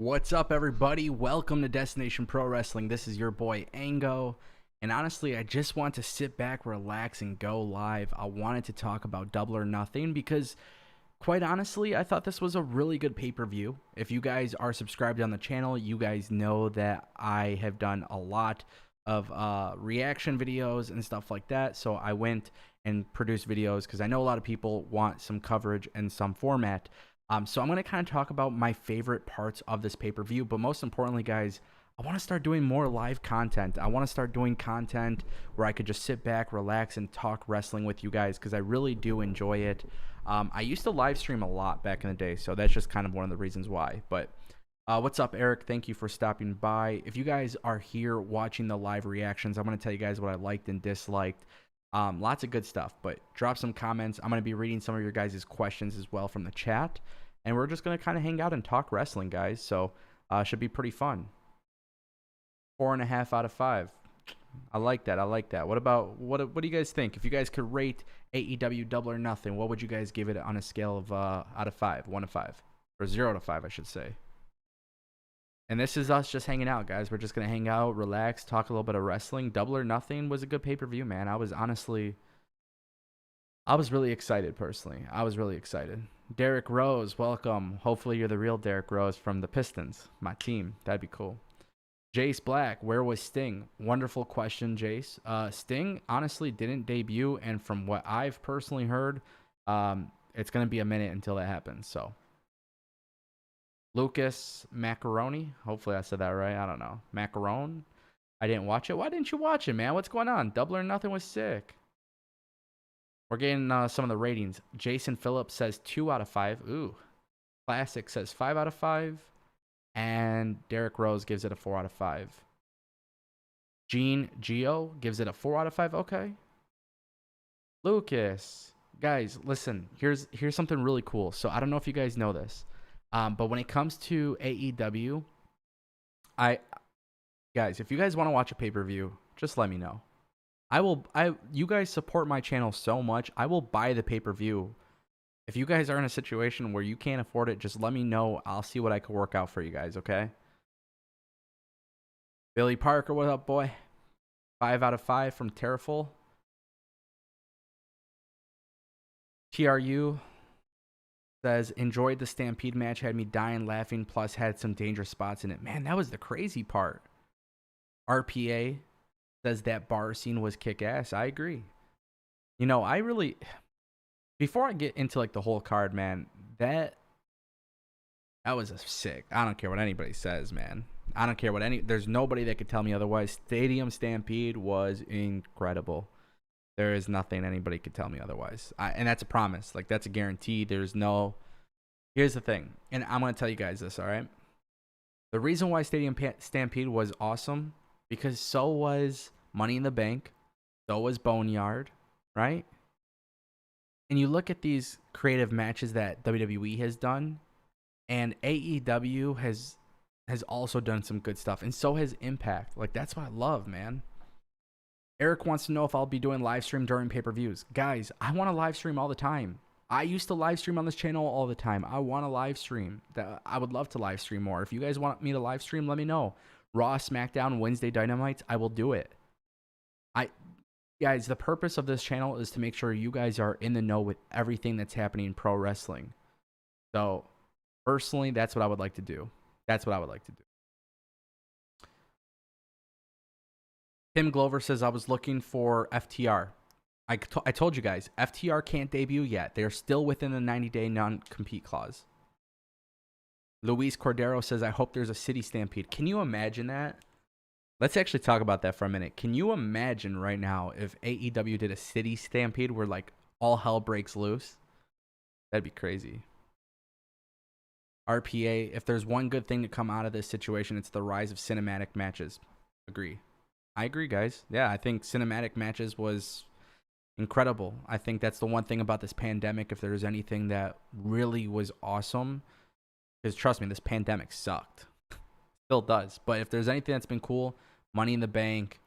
What's up, everybody? Welcome to Destination Pro Wrestling. This is your boy Ango, and honestly, I just want to sit back, relax, and go live. I wanted to talk about Double or Nothing because, quite honestly, I thought this was a really good pay-per-view. If you guys are subscribed on the channel, you guys know that I have done a lot of reaction videos and stuff like that, so I went and produced videos because I know a lot of people want some coverage and some format. So I'm going to kind of talk about my favorite parts of this pay-per-view, but most importantly, guys, I want to start doing more live content. I want to start doing content where I could just sit back, relax, and talk wrestling with you guys because I really do enjoy it. I used to live stream a lot back in the day, so that's just kind of one of the reasons why. But what's up, Eric? Thank you for stopping by. If you guys are here watching the live reactions, I'm going to tell you guys what I liked and disliked. Lots of good stuff, but drop some comments. I'm going to be reading some of your guys' questions as well from the chat. And we're just going to kind of hang out and talk wrestling, guys. So, should be pretty fun. 4.5 out of 5. I like that. I like that. What do you guys think? If you guys could rate AEW Double or Nothing, what would you guys give it on a scale of out of 5? 1 to 5. Or 0 to 5, I should say. And this is us just hanging out, guys. We're just going to hang out, relax, talk a little bit of wrestling. Double or Nothing was a good pay-per-view, man. I was really excited, personally. I was really excited. Derek Rose, welcome. Hopefully you're the real Derek Rose from the Pistons, my team. That'd be cool. Jace Black, where was Sting? Wonderful question, Jace. Sting honestly didn't debut, and from what I've personally heard, it's going to be a minute until that happens. So, Lucas Macaroni, hopefully I said that right. I don't know. Macaron? I didn't watch it. Why didn't you watch it, man? What's going on? Double or Nothing was sick. We're getting some of the ratings. Jason Phillips says 2 out of 5. Ooh. Classic says 5 out of 5. And Derek Rose gives it a 4 out of 5. Gene Geo gives it a 4 out of 5. Okay. Lucas. Guys, listen. Here's something really cool. So I don't know if you guys know this. But when it comes to AEW, guys, if you guys want to watch a pay-per-view, just let me know. You guys support my channel so much, I will buy the pay-per-view. If you guys are in a situation where you can't afford it, just let me know. I'll see what I can work out for you guys, okay? Billy Parker, what up, boy? 5 out of 5 from Terraful. TRU says, enjoyed the Stampede match, had me dying laughing, plus had some dangerous spots in it. Man, that was the crazy part. RPA says that bar scene was kick-ass. I agree. You know, before I get into like the whole card, man, that was a sick. I don't care what anybody says, man. I don't care there's nobody that could tell me otherwise. Stadium Stampede was incredible. There is nothing anybody could tell me otherwise. And that's a promise. Like, that's a guarantee. Here's the thing. And I'm going to tell you guys this, all right? The reason why Stadium Stampede was awesome, because so was Money in the Bank, so was Boneyard, right? And you look at these creative matches that WWE has done, and AEW has also done some good stuff, and so has Impact. Like, that's what I love, man. Eric wants to know if I'll be doing live stream during pay-per-views. Guys, I want to live stream all the time. I used to live stream on this channel all the time. I want to live stream. I would love to live stream more. If you guys want me to live stream, let me know. Raw, SmackDown, Wednesday Dynamites, I will do it. Guys, the purpose of this channel is to make sure you guys are in the know with everything that's happening in pro wrestling. So, personally, that's what I would like to do. Tim Glover says, I was looking for FTR. I told you guys, FTR can't debut yet. They're still within the 90-day non-compete clause. Luis Cordero says, I hope there's a city stampede. Can you imagine that? Let's actually talk about that for a minute. Can you imagine right now if AEW did a city stampede where, like, all hell breaks loose? That'd be crazy. RPA, if there's one good thing to come out of this situation, it's the rise of cinematic matches. Agree. I agree, guys. Yeah, I think cinematic matches was incredible. I think that's the one thing about this pandemic, if there's anything that really was awesome, because trust me, this pandemic sucked. Still does. But if there's anything that's been cool, Money in the Bank,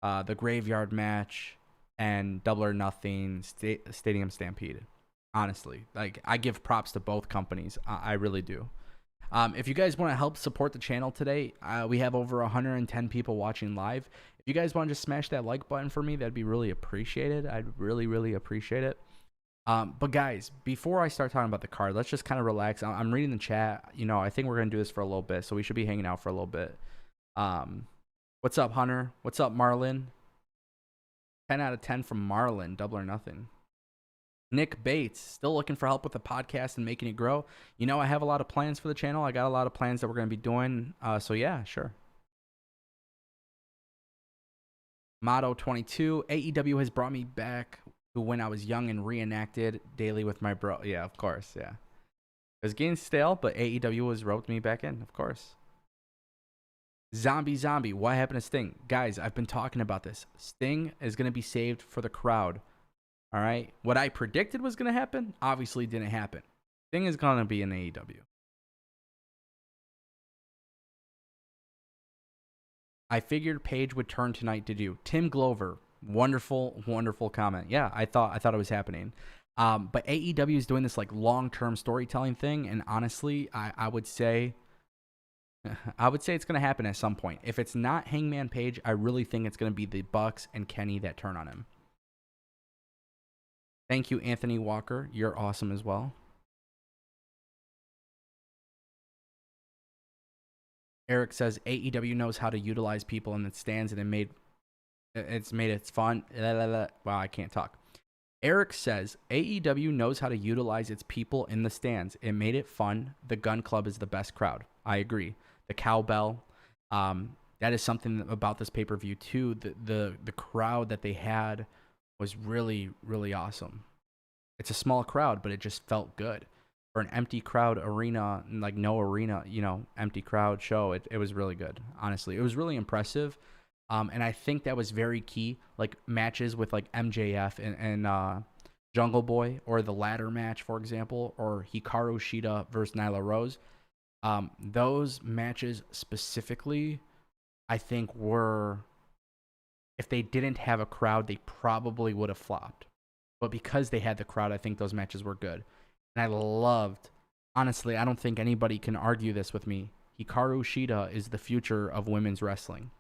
the Graveyard Match, and Double or Nothing, Stadium Stampede. Honestly, like, I give props to both companies. I really do. If you guys want to help support the channel today, we have over 110 people watching live. If you guys want to just smash that like button for me, that'd be really appreciated. I'd really, really appreciate it. But guys, before I start talking about the card, let's just kind of relax. I'm reading the chat. You know, I think we're going to do this for a little bit, so we should be hanging out for a little bit. What's up, Hunter? What's up, Marlon? 10 out of 10 from Marlon, double or nothing. Nick Bates, still looking for help with the podcast and making it grow. You know, I have a lot of plans for the channel. I got a lot of plans that we're going to be doing. So yeah, sure. Motto 22, AEW has brought me back to when I was young and reenacted daily with my bro. Yeah, of course, yeah. It was getting stale, but AEW has roped me back in, of course. Zombie, what happened to Sting? Guys, I've been talking about this. Sting is going to be saved for the crowd. All right. What I predicted was going to happen obviously didn't happen. Thing is going to be in AEW. I figured Paige would turn tonight to do. Tim Glover, wonderful, wonderful comment. Yeah, I thought it was happening. But AEW is doing this like long-term storytelling thing, and honestly, I would say it's going to happen at some point. If it's not Hangman Page, I really think it's going to be the Bucks and Kenny that turn on him. Thank you, Anthony Walker. You're awesome as well. Eric says AEW knows how to utilize people in the stands, and it's made it fun. Wow, I can't talk. Eric says AEW knows how to utilize its people in the stands. It made it fun. The Gun Club is the best crowd. I agree. The cowbell. That is something about this pay-per-view too. The crowd that they had was really, really awesome. It's a small crowd, but it just felt good. For an empty crowd arena, like no arena, you know, empty crowd show, it was really good. Honestly, it was really impressive. And I think that was very key. Like matches with like MJF and Jungle Boy, or the ladder match, for example, or Hikaru Shida versus Nyla Rose. Those matches specifically, I think were, if they didn't have a crowd, they probably would have flopped. But because they had the crowd, I think those matches were good. And I loved, honestly, I don't think anybody can argue this with me. Hikaru Shida is the future of women's wrestling.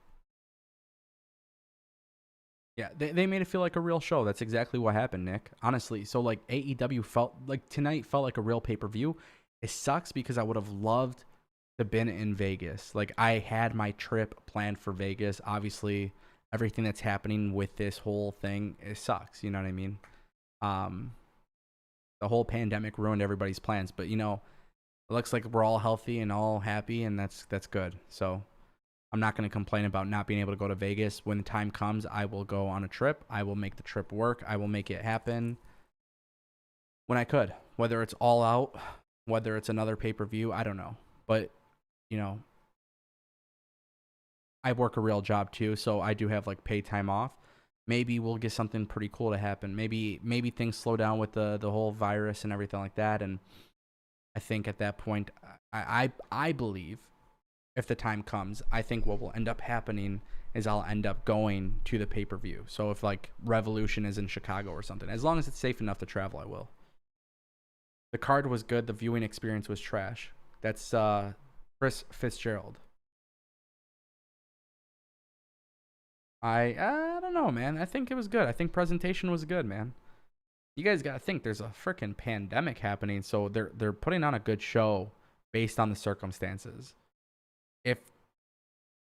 Yeah, they made it feel like a real show. That's exactly what happened, Nick. Honestly, so like AEW felt like tonight felt like a real pay-per-view. It sucks because I would have loved to been in Vegas. Like I had my trip planned for Vegas. Obviously, everything that's happening with this whole thing, it sucks. You know what I mean? The whole pandemic ruined everybody's plans, but you know, it looks like we're all healthy and all happy, and that's good. So I'm not going to complain about not being able to go to Vegas. When the time comes, I will go on a trip. I will make the trip work. I will make it happen when I could, whether it's All Out, whether it's another pay-per-view, I don't know. But, you know, I work a real job too, so I do have like paid time off. Maybe we'll get something pretty cool to happen. Maybe things slow down with the whole virus and everything like that. And I think at that point, I believe if the time comes, I think what will end up happening is I'll end up going to the pay-per-view. So if like Revolution is in Chicago or something, as long as it's safe enough to travel, I will. The card was good. The viewing experience was trash. That's Chris Fitzgerald. I don't know, man. I think it was good. I think presentation was good, man. You guys got to think there's a freaking pandemic happening, so they're putting on a good show based on the circumstances.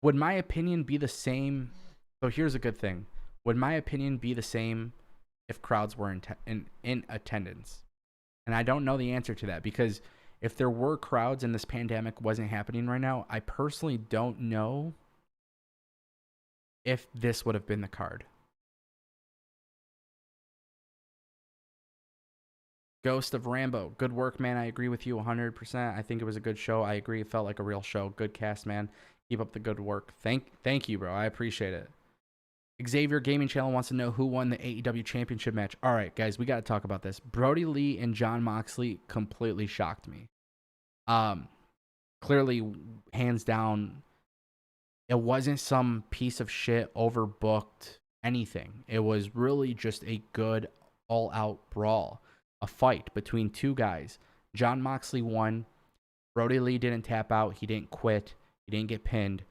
Would my opinion be the same? So here's a good thing. Would my opinion be the same if crowds were in attendance? And I don't know the answer to that, because if there were crowds and this pandemic wasn't happening right now, I personally don't know if this would have been the card. Ghost of Rambo, good work, man. I agree with you 100%. I think it was a good show. I agree. It felt like a real show. Good cast, man. Keep up the good work. Thank you, bro. I appreciate it. Xavier Gaming Channel wants to know who won the AEW Championship match. All right, guys, we got to talk about this. Brody Lee and Jon Moxley completely shocked me. Clearly, hands down, it wasn't some piece of shit, overbooked, anything. It was really just a good all-out brawl, a fight between two guys. Jon Moxley won. Brody Lee didn't tap out. He didn't quit. He didn't get pinned.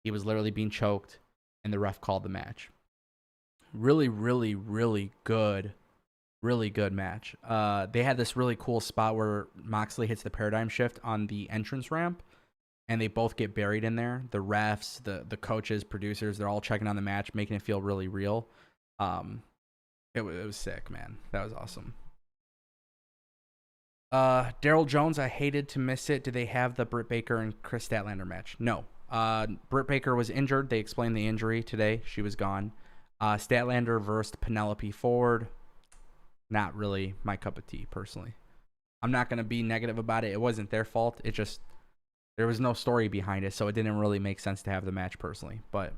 He was literally being choked, and the ref called the match. Really, really, really good match. They had this really cool spot where Moxley hits the paradigm shift on the entrance ramp, and they both get buried in there. The refs, the coaches, producers, they're all checking on the match, making it feel really real. It was sick, man. That was awesome. Daryl Jones, I hated to miss it. Do they have the Britt Baker and Chris Statlander match? No. Britt Baker was injured. They explained the injury today. She was gone. Statlander versus Penelope Ford. Not really my cup of tea, personally. I'm not going to be negative about it. It wasn't their fault. It just, there was no story behind it, so it didn't really make sense to have the match personally. But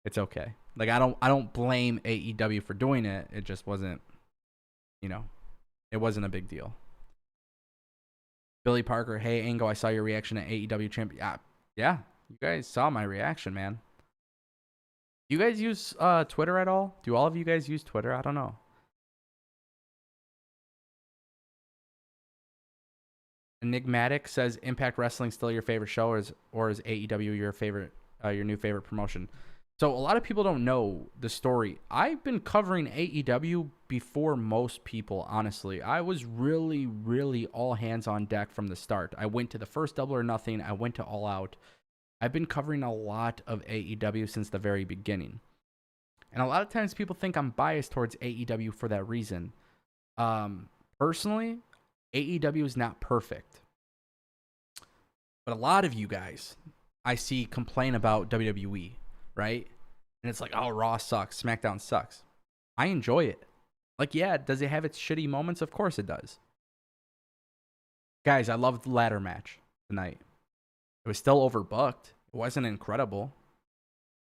it's okay. Like, I don't blame AEW for doing it. It just wasn't, it wasn't a big deal. Billy Parker, hey, Ango, I saw your reaction at AEW Champion. Yeah, you guys saw my reaction, man. Do you guys use Twitter at all? Do all of you guys use Twitter? I don't know. Enigmatic says, Impact Wrestling still your favorite show, or is AEW your favorite, your new favorite promotion? So a lot of people don't know the story. I've been covering AEW before most people, honestly. I was really, really all hands on deck from the start. I went to the first Double or Nothing. I went to All Out. I've been covering a lot of AEW since the very beginning. And a lot of times people think I'm biased towards AEW for that reason. Personally, AEW is not perfect. But a lot of you guys I see complain about WWE, right? And it's like, oh, Raw sucks, SmackDown sucks. I enjoy it. Like, yeah, does it have its shitty moments? Of course it does. Guys, I loved the ladder match tonight. It was still overbooked. It wasn't incredible.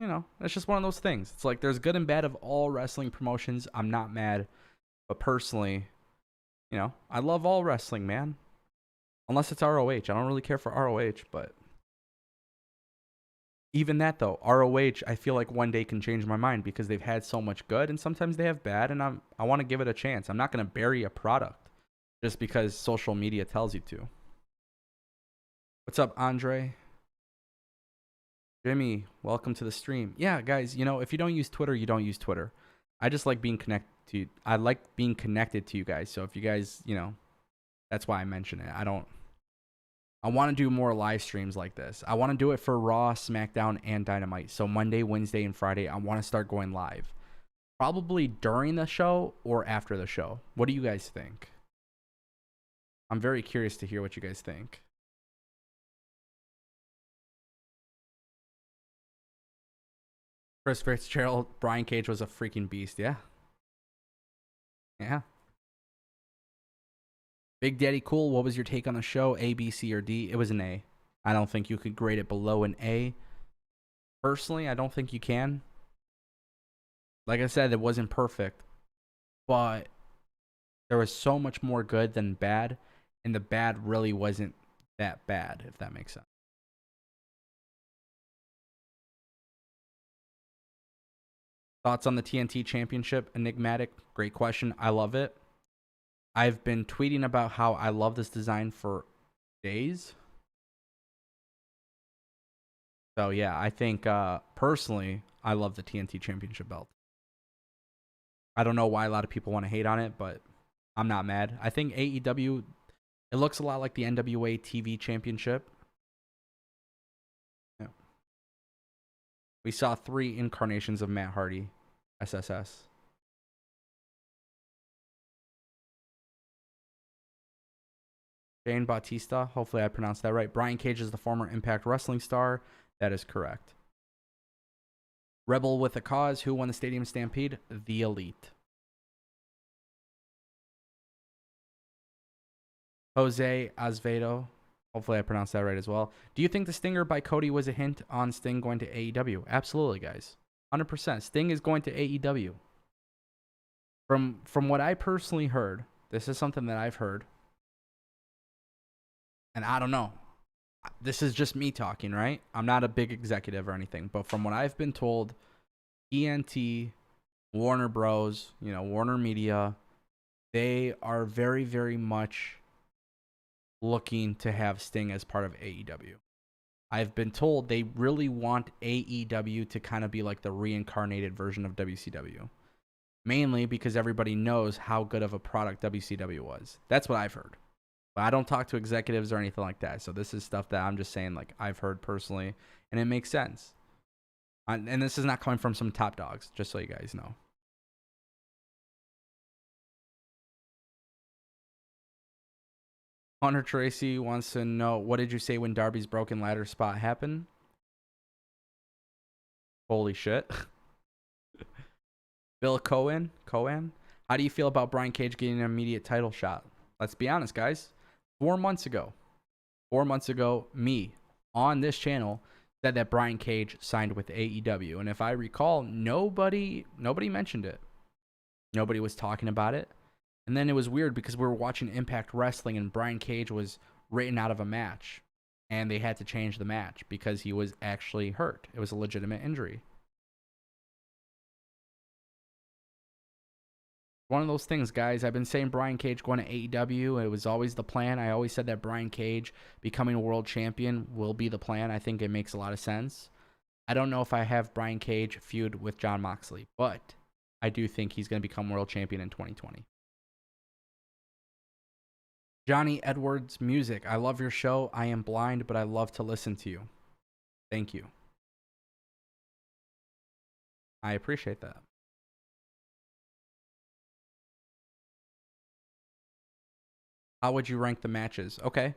It's just one of those things. It's like there's good and bad of all wrestling promotions. I'm not mad. But personally, I love all wrestling, man. Unless it's ROH. I don't really care for ROH, but even that, though, ROH, I feel like one day can change my mind because they've had so much good and sometimes they have bad, and I want to give it a chance. I'm not going to bury a product just because social media tells you to. What's up, Andre? Jimmy, welcome to the stream. Yeah, guys, if you don't use Twitter, you don't use Twitter. I just like being connected to you. I like being connected to you guys. So if you guys, that's why I mention it. I want to do more live streams like this. I want to do it for Raw, SmackDown, and Dynamite. So Monday, Wednesday, and Friday, I want to start going live. Probably during the show or after the show. What do you guys think? I'm very curious to hear what you guys think. Chris Fitzgerald, Brian Cage was a freaking beast. Yeah. Yeah. Big Daddy Cool, what was your take on the show? A, B, C, or D? It was an A. I don't think you could grade it below an A. Personally, I don't think you can. Like I said, it wasn't perfect. But there was so much more good than bad. And the bad really wasn't that bad, if that makes sense. Thoughts on the TNT Championship? Enigmatic. Great question. I love it. I've been tweeting about how I love this design for days. So, yeah, I think, personally, I love the TNT Championship belt. I don't know why a lot of people want to hate on it, but I'm not mad. I think AEW, it looks a lot like the NWA TV Championship. Yeah. We saw 3 incarnations of Matt Hardy, SSS. Jane Bautista, hopefully I pronounced that right. Brian Cage is the former Impact Wrestling star. That is correct. Rebel with a Cause, who won the Stadium Stampede? The Elite. Jose Azevedo, hopefully I pronounced that right as well. Do you think the Stinger by Cody was a hint on Sting going to AEW? Absolutely, guys. 100%. Sting is going to AEW. From what I personally heard, this is something that I've heard. And I don't know. This is just me talking, right? I'm not a big executive or anything. But from what I've been told, TNT, Warner Bros., Warner Media, they are very, very much looking to have Sting as part of AEW. I've been told they really want AEW to kind of be like the reincarnated version of WCW. Mainly because everybody knows how good of a product WCW was. That's what I've heard. But I don't talk to executives or anything like that. So this is stuff that I'm just saying, like, I've heard personally, and it makes sense. And this is not coming from some top dogs, just so you guys know. Hunter Tracy wants to know, what did you say when Darby's broken ladder spot happened? Holy shit. Bill Cohen, how do you feel about Brian Cage getting an immediate title shot? Let's be honest, guys. 4 months ago, me on this channel said that Brian Cage signed with AEW. And if I recall, nobody mentioned it. Nobody was talking about it. And then it was weird because we were watching Impact Wrestling and Brian Cage was written out of a match. And they had to change the match because he was actually hurt. It was a legitimate injury. One of those things, guys. I've been saying Brian Cage going to AEW. It was always the plan. I always said that Brian Cage becoming a world champion will be the plan. I think it makes a lot of sense. I don't know if I have Brian Cage feud with Jon Moxley, but I do think he's going to become world champion in 2020. Johnny Edwards Music. I love your show. I am blind, but I love to listen to you. Thank you. I appreciate that. How would you rank the matches? Okay.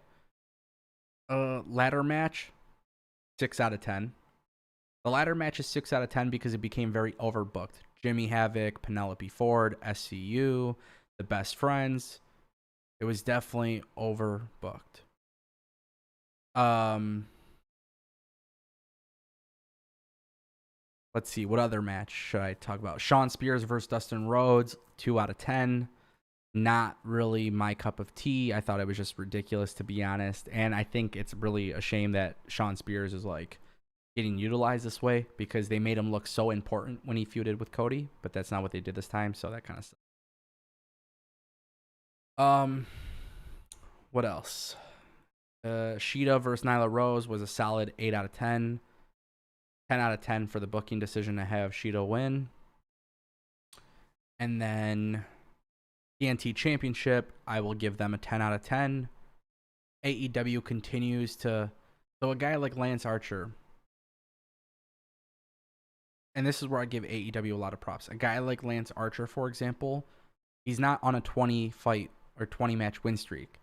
Ladder match, 6 out of 10. The ladder match is 6 out of 10 because it became very overbooked. Jimmy Havoc, Penelope Ford, SCU, the Best Friends. It was definitely overbooked. Let's see. What other match should I talk about? Shawn Spears versus Dustin Rhodes, 2 out of 10. Not really my cup of tea. I thought it was just ridiculous, to be honest. And I think it's really a shame that Shawn Spears is like getting utilized this way because they made him look so important when he feuded with Cody, but that's not what they did this time. So that kind of stuff. What else? Shida versus Nyla Rose was a solid 8 out of 10. 10 out of 10 for the booking decision to have Shida win. And then TNT Championship, I will give them a 10 out of 10. AEW continues to... So a guy like Lance Archer, and this is where I give AEW a lot of props. A guy like Lance Archer, for example, he's not on a 20 fight or 20 match win streak,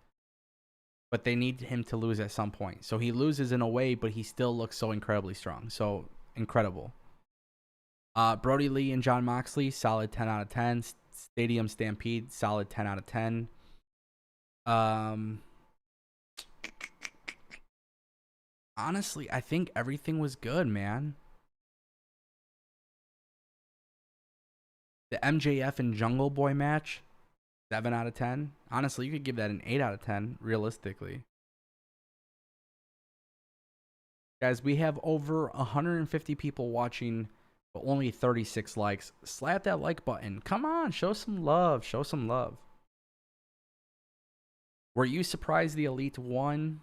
but they need him to lose at some point. So he loses in a way, but he still looks so incredibly strong. So incredible. Brody Lee and Jon Moxley, solid 10 out of 10. Stadium Stampede, solid 10 out of 10. Honestly, I think everything was good, man. The MJF and Jungle Boy match, 7 out of 10. Honestly, you could give that an 8 out of 10, realistically. Guys, we have over 150 people watching, but only 36 likes. Slap that like button. Come on, show some love. Show some love. Were you surprised the Elite won?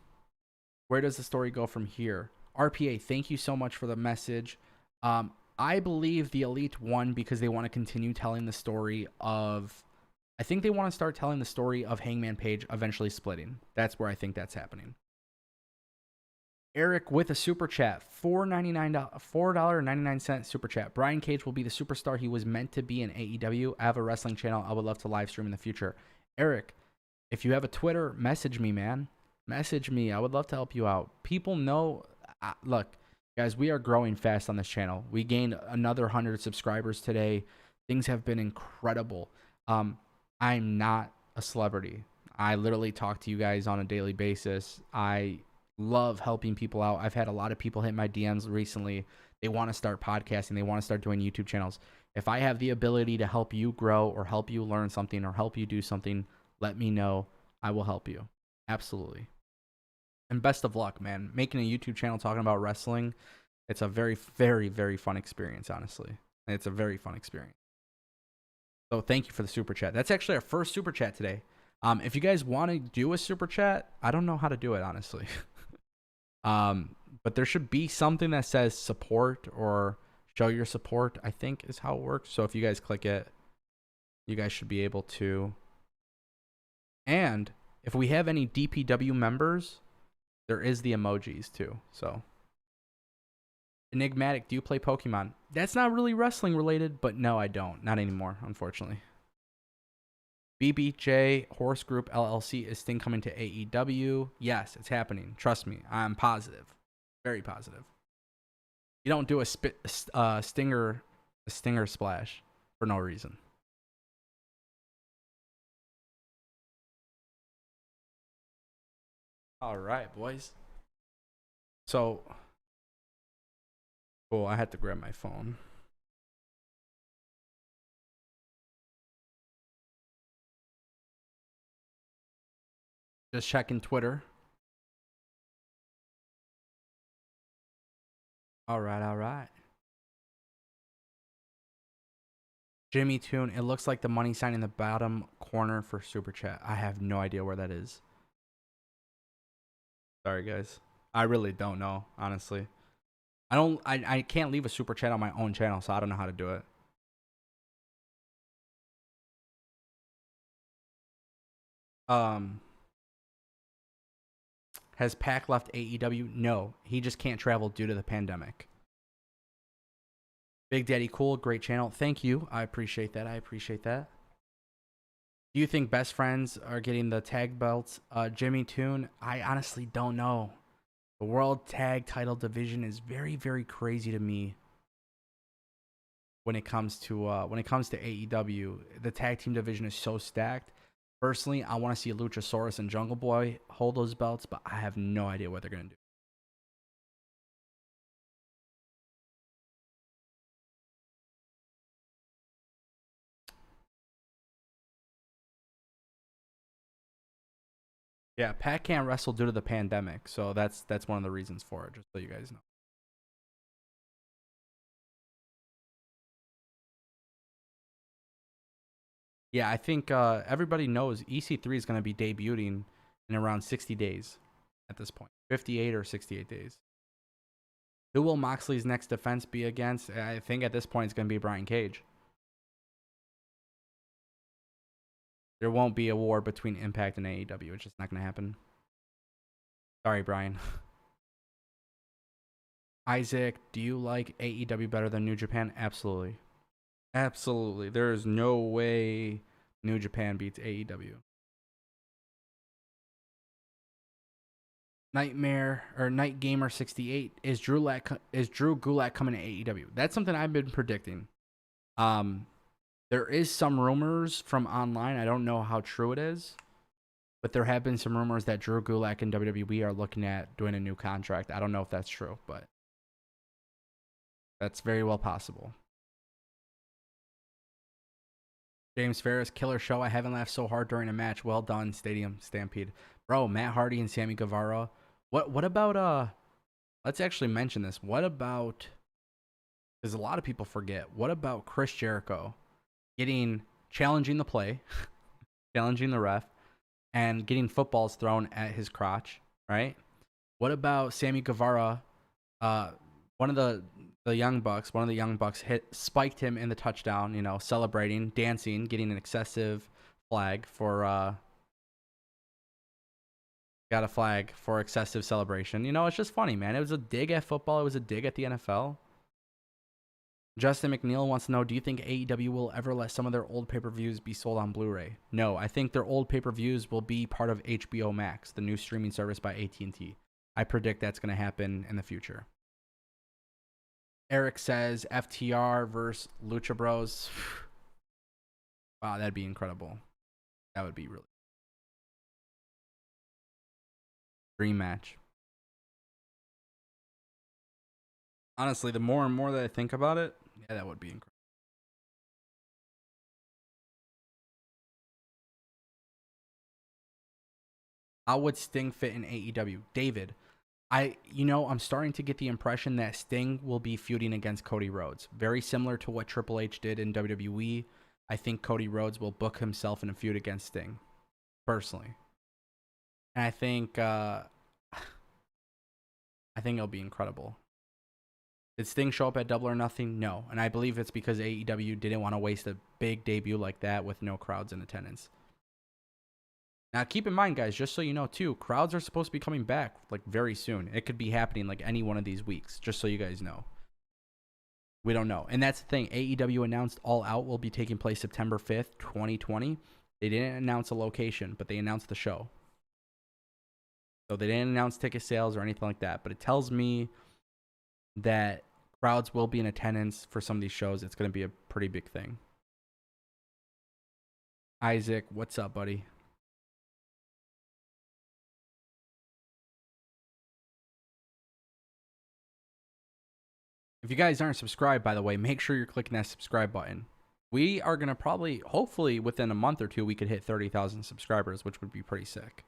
Where does the story go from here? RPA, thank you so much for the message. I believe the Elite won because they want to continue telling the story of... I think they want to start telling the story of Hangman Page eventually splitting. That's where I think that's happening. Eric with a super chat, $4.99 super chat. Brian Cage will be the superstar he was meant to be in AEW. I have a wrestling channel I would love to live stream in the future. Eric, if you have a Twitter, message me, man. Message me. I would love to help you out. People know... look, guys, we are growing fast on this channel. We gained another 100 subscribers today. Things have been incredible. I'm not a celebrity. I literally talk to you guys on a daily basis. I love helping people out. I've had a lot of people hit my DMs recently. They want to start podcasting. They want to start doing YouTube channels. If I have the ability to help you grow or help you learn something or help you do something, let me know. I will help you. Absolutely. And best of luck, man. Making a YouTube channel talking about wrestling, it's a very, very, very fun experience, honestly. It's a very fun experience. So thank you for the super chat. That's actually our first super chat today. If you guys want to do a super chat, I don't know how to do it, honestly. But there should be something that says support or show your support, I think is how it works. So if you guys click it, you guys should be able to. And if we have any DPW members, there is the emojis too. So Enigmatic, do you play Pokemon? That's not really wrestling related, but no, I don't. Not anymore, unfortunately. BBJ Horse Group LLC, is Sting coming to AEW? Yes, it's happening. Trust me, I'm positive, very positive. You don't do a stinger splash for no reason. All right, boys. So cool. I had to grab my phone. Just checking Twitter. All right, all right. Jimmy Toon, it looks like the money sign in the bottom corner for Super Chat. I have no idea where that is. Sorry, guys. I really don't know, honestly. I can't leave a Super Chat on my own channel, so I don't know how to do it. Has Pac left AEW? No, he just can't travel due to the pandemic. Big Daddy Cool, great channel. Thank you. I appreciate that. Do you think Best Friends are getting the tag belts? Jimmy Toon, I honestly don't know. The World Tag Title division is very, very crazy to me. When it comes to AEW, the tag team division is so stacked. Personally, I want to see Luchasaurus and Jungle Boy hold those belts, but I have no idea what they're gonna do. Yeah, Pat can't wrestle due to the pandemic, so that's one of the reasons for it. Just so you guys know. Yeah, I think everybody knows EC3 is going to be debuting in around 60 days at this point. 58 or 68 days. Who will Moxley's next defense be against? I think at this point it's going to be Brian Cage. There won't be a war between Impact and AEW. It's just not going to happen. Sorry, Brian. Isaac, do you like AEW better than New Japan? Absolutely. Absolutely. There is no way New Japan beats AEW. Nightmare or Night Gamer 68, is Drew Gulak coming to AEW? That's something I've been predicting. There is some rumors from online. I don't know how true it is, but there have been some rumors that Drew Gulak and WWE are looking at doing a new contract. I don't know if that's true, but that's very well possible. James Ferris, killer show. I haven't laughed so hard during a match. Well done, Stadium Stampede. Bro, Matt Hardy and Sammy Guevara. What about let's actually mention this. What about, because a lot of people forget, what about Chris Jericho challenging the play, challenging the ref, and getting footballs thrown at his crotch, right? What about Sammy Guevara? One of the young bucks spiked him in the touchdown, celebrating, dancing, getting an excessive flag for got a flag for excessive celebration. It's just funny, man. It was a dig at football. It was a dig at the NFL. Justin McNeil wants to know, do you think AEW will ever let some of their old pay-per-views be sold on Blu-ray? No, I think their old pay-per-views will be part of HBO Max, the new streaming service by AT&T. I predict that's going to happen in the future. Eric says FTR versus Lucha Bros. Wow, that'd be incredible. That would be really dream match. Honestly, the more and more that I think about it, yeah, that would be incredible. How would Sting fit in AEW? David, I'm starting to get the impression that Sting will be feuding against Cody Rhodes. Very similar to what Triple H did in WWE. I think Cody Rhodes will book himself in a feud against Sting. personally. And I think it'll be incredible. Did Sting show up at Double or Nothing? No. And I believe it's because AEW didn't want to waste a big debut like that with no crowds in attendance. Now, keep in mind, guys, just so you know, too, crowds are supposed to be coming back, like, very soon. It could be happening, like, any one of these weeks, just so you guys know. We don't know. And that's the thing. AEW announced All Out will be taking place September 5th, 2020. They didn't announce a location, but they announced the show. So they didn't announce ticket sales or anything like that. But it tells me that crowds will be in attendance for some of these shows. It's going to be a pretty big thing. Isaac, what's up, buddy? If you guys aren't subscribed, by the way, make sure you're clicking that subscribe button. We are going to probably, hopefully, within a month or two, we could hit 30,000 subscribers, which would be pretty sick.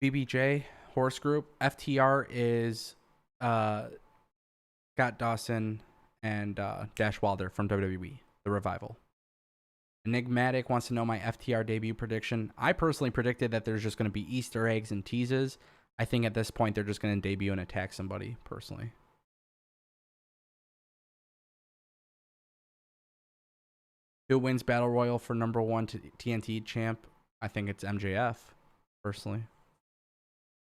BBJ, Horse Group, FTR is Scott Dawson and Dash Wilder from WWE, The Revival. Enigmatic wants to know my FTR debut prediction. I personally predicted that there's just going to be Easter eggs and teases. I think at this point they're just going to debut and attack somebody, personally. Who wins Battle Royal for #1 TNT champ? I think it's MJF, personally.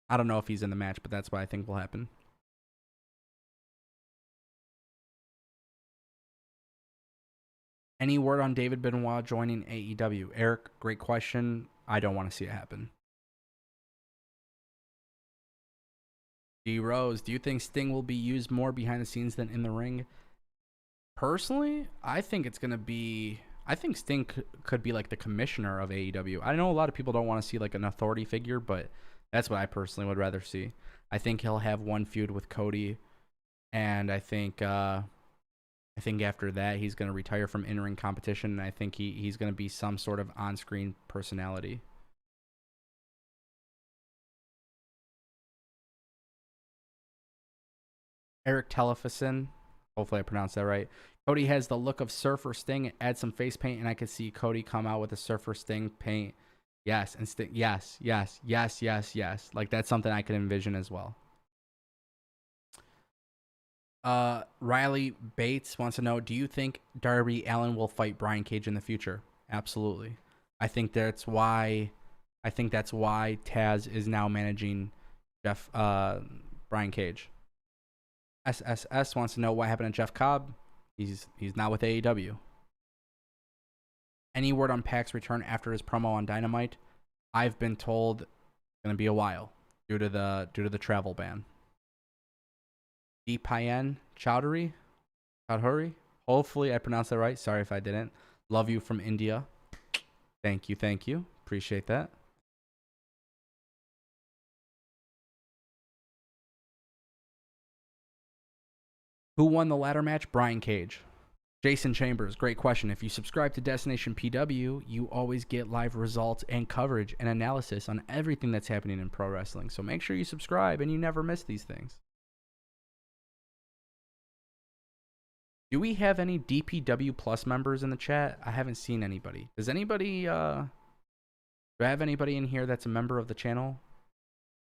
I don't know if he's in the match, but that's what I think will happen. Any word on David Benoit joining AEW? Eric, great question. I don't want to see it happen. D Rose, do you think Sting will be used more behind the scenes than in the ring? Personally, I think it's going to be... I think Sting could be like the commissioner of AEW. I know a lot of people don't want to see like an authority figure, but that's what I personally would rather see. I think he'll have one feud with Cody, and I think after that he's going to retire from in-ring competition, and I think he's going to be some sort of on-screen personality. Eric Telefison, hopefully I pronounced that right. Cody has the look of Surfer Sting. Add some face paint, and I could see Cody come out with a Surfer Sting paint. Yes, and Sting. Yes. Like, that's something I could envision as well. Riley Bates wants to know, do you think Darby Allin will fight Brian Cage in the future? Absolutely. I think that's why Tazz is now managing Brian Cage. SSS wants to know what happened to Jeff Cobb. He's not with AEW. Any word on Pac's return after his promo on Dynamite? I've been told it's going to be a while due to the travel ban. Deepayan Chowdhury? Hopefully I pronounced that right. Sorry if I didn't. Love you from India. Thank you. Appreciate that. Who won the ladder match? Brian Cage. Jason Chambers, great question. If you subscribe to Destination PW, you always get live results and coverage and analysis on everything that's happening in pro wrestling. So make sure you subscribe and you never miss these things. Do we have any DPW Plus members in the chat? I haven't seen anybody. Does anybody, do I have anybody in here that's a member of the channel?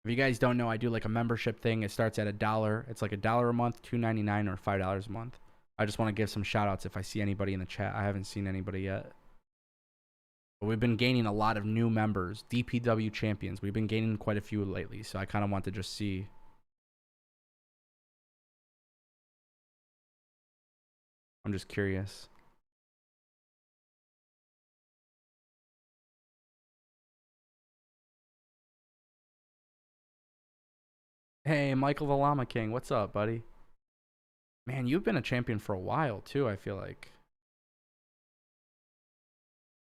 If you guys don't know, I do like a membership thing. It starts at $1. It's like $1 a month, $2.99, or $5 a month. I just want to give some shout outs if I see anybody in the chat. I haven't seen anybody yet. But we've been gaining a lot of new members, DPW champions. We've been gaining quite a few lately, so I kind of want to just see. I'm just curious. Hey, Michael the Llama King, what's up, buddy? Man, you've been a champion for a while, too, I feel like.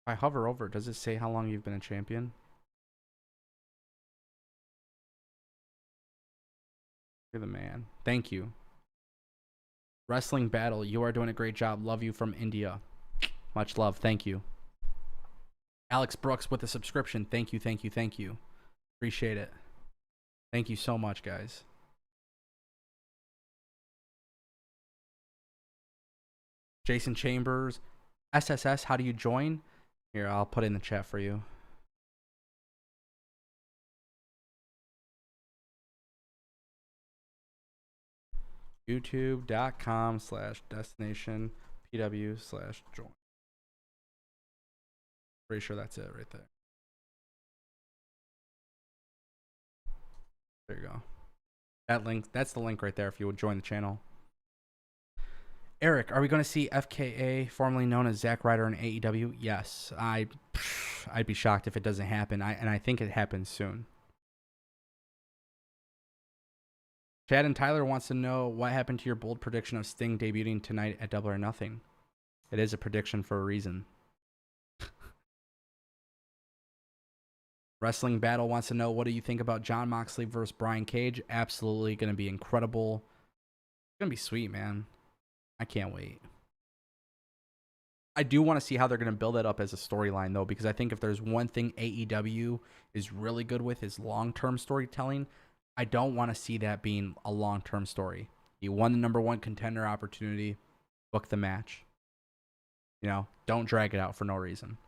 If I hover over, does it say how long you've been a champion? You're the man. Thank you. Wrestling Battle, you are doing a great job. Love you from India. Much love. Thank you. Alex Brooks with a subscription. Thank you. Appreciate it. Thank you so much, guys. Jason Chambers. SSS, how do you join? Here, I'll put it in the chat for you. youtube.com/destination pw/join. Pretty sure that's it right there. There you go. That link, that's the link right there if you would join the channel. Eric, are we going to see FKA, formerly known as Zack Ryder, in AEW? Yes. I'd be shocked if it doesn't happen. And I think it happens soon. Chad and Tyler wants to know what happened to your bold prediction of Sting debuting tonight at Double or Nothing. It is a prediction for a reason. Wrestling Battle wants to know, what do you think about Jon Moxley versus Brian Cage? Absolutely going to be incredible. It's going to be sweet, man. I can't wait. I do want to see how they're going to build that up as a storyline, though, because I think if there's one thing AEW is really good with is long-term storytelling. I don't want to see that being a long-term story. You won the #1 contender opportunity, book the match. You know, don't drag it out for no reason.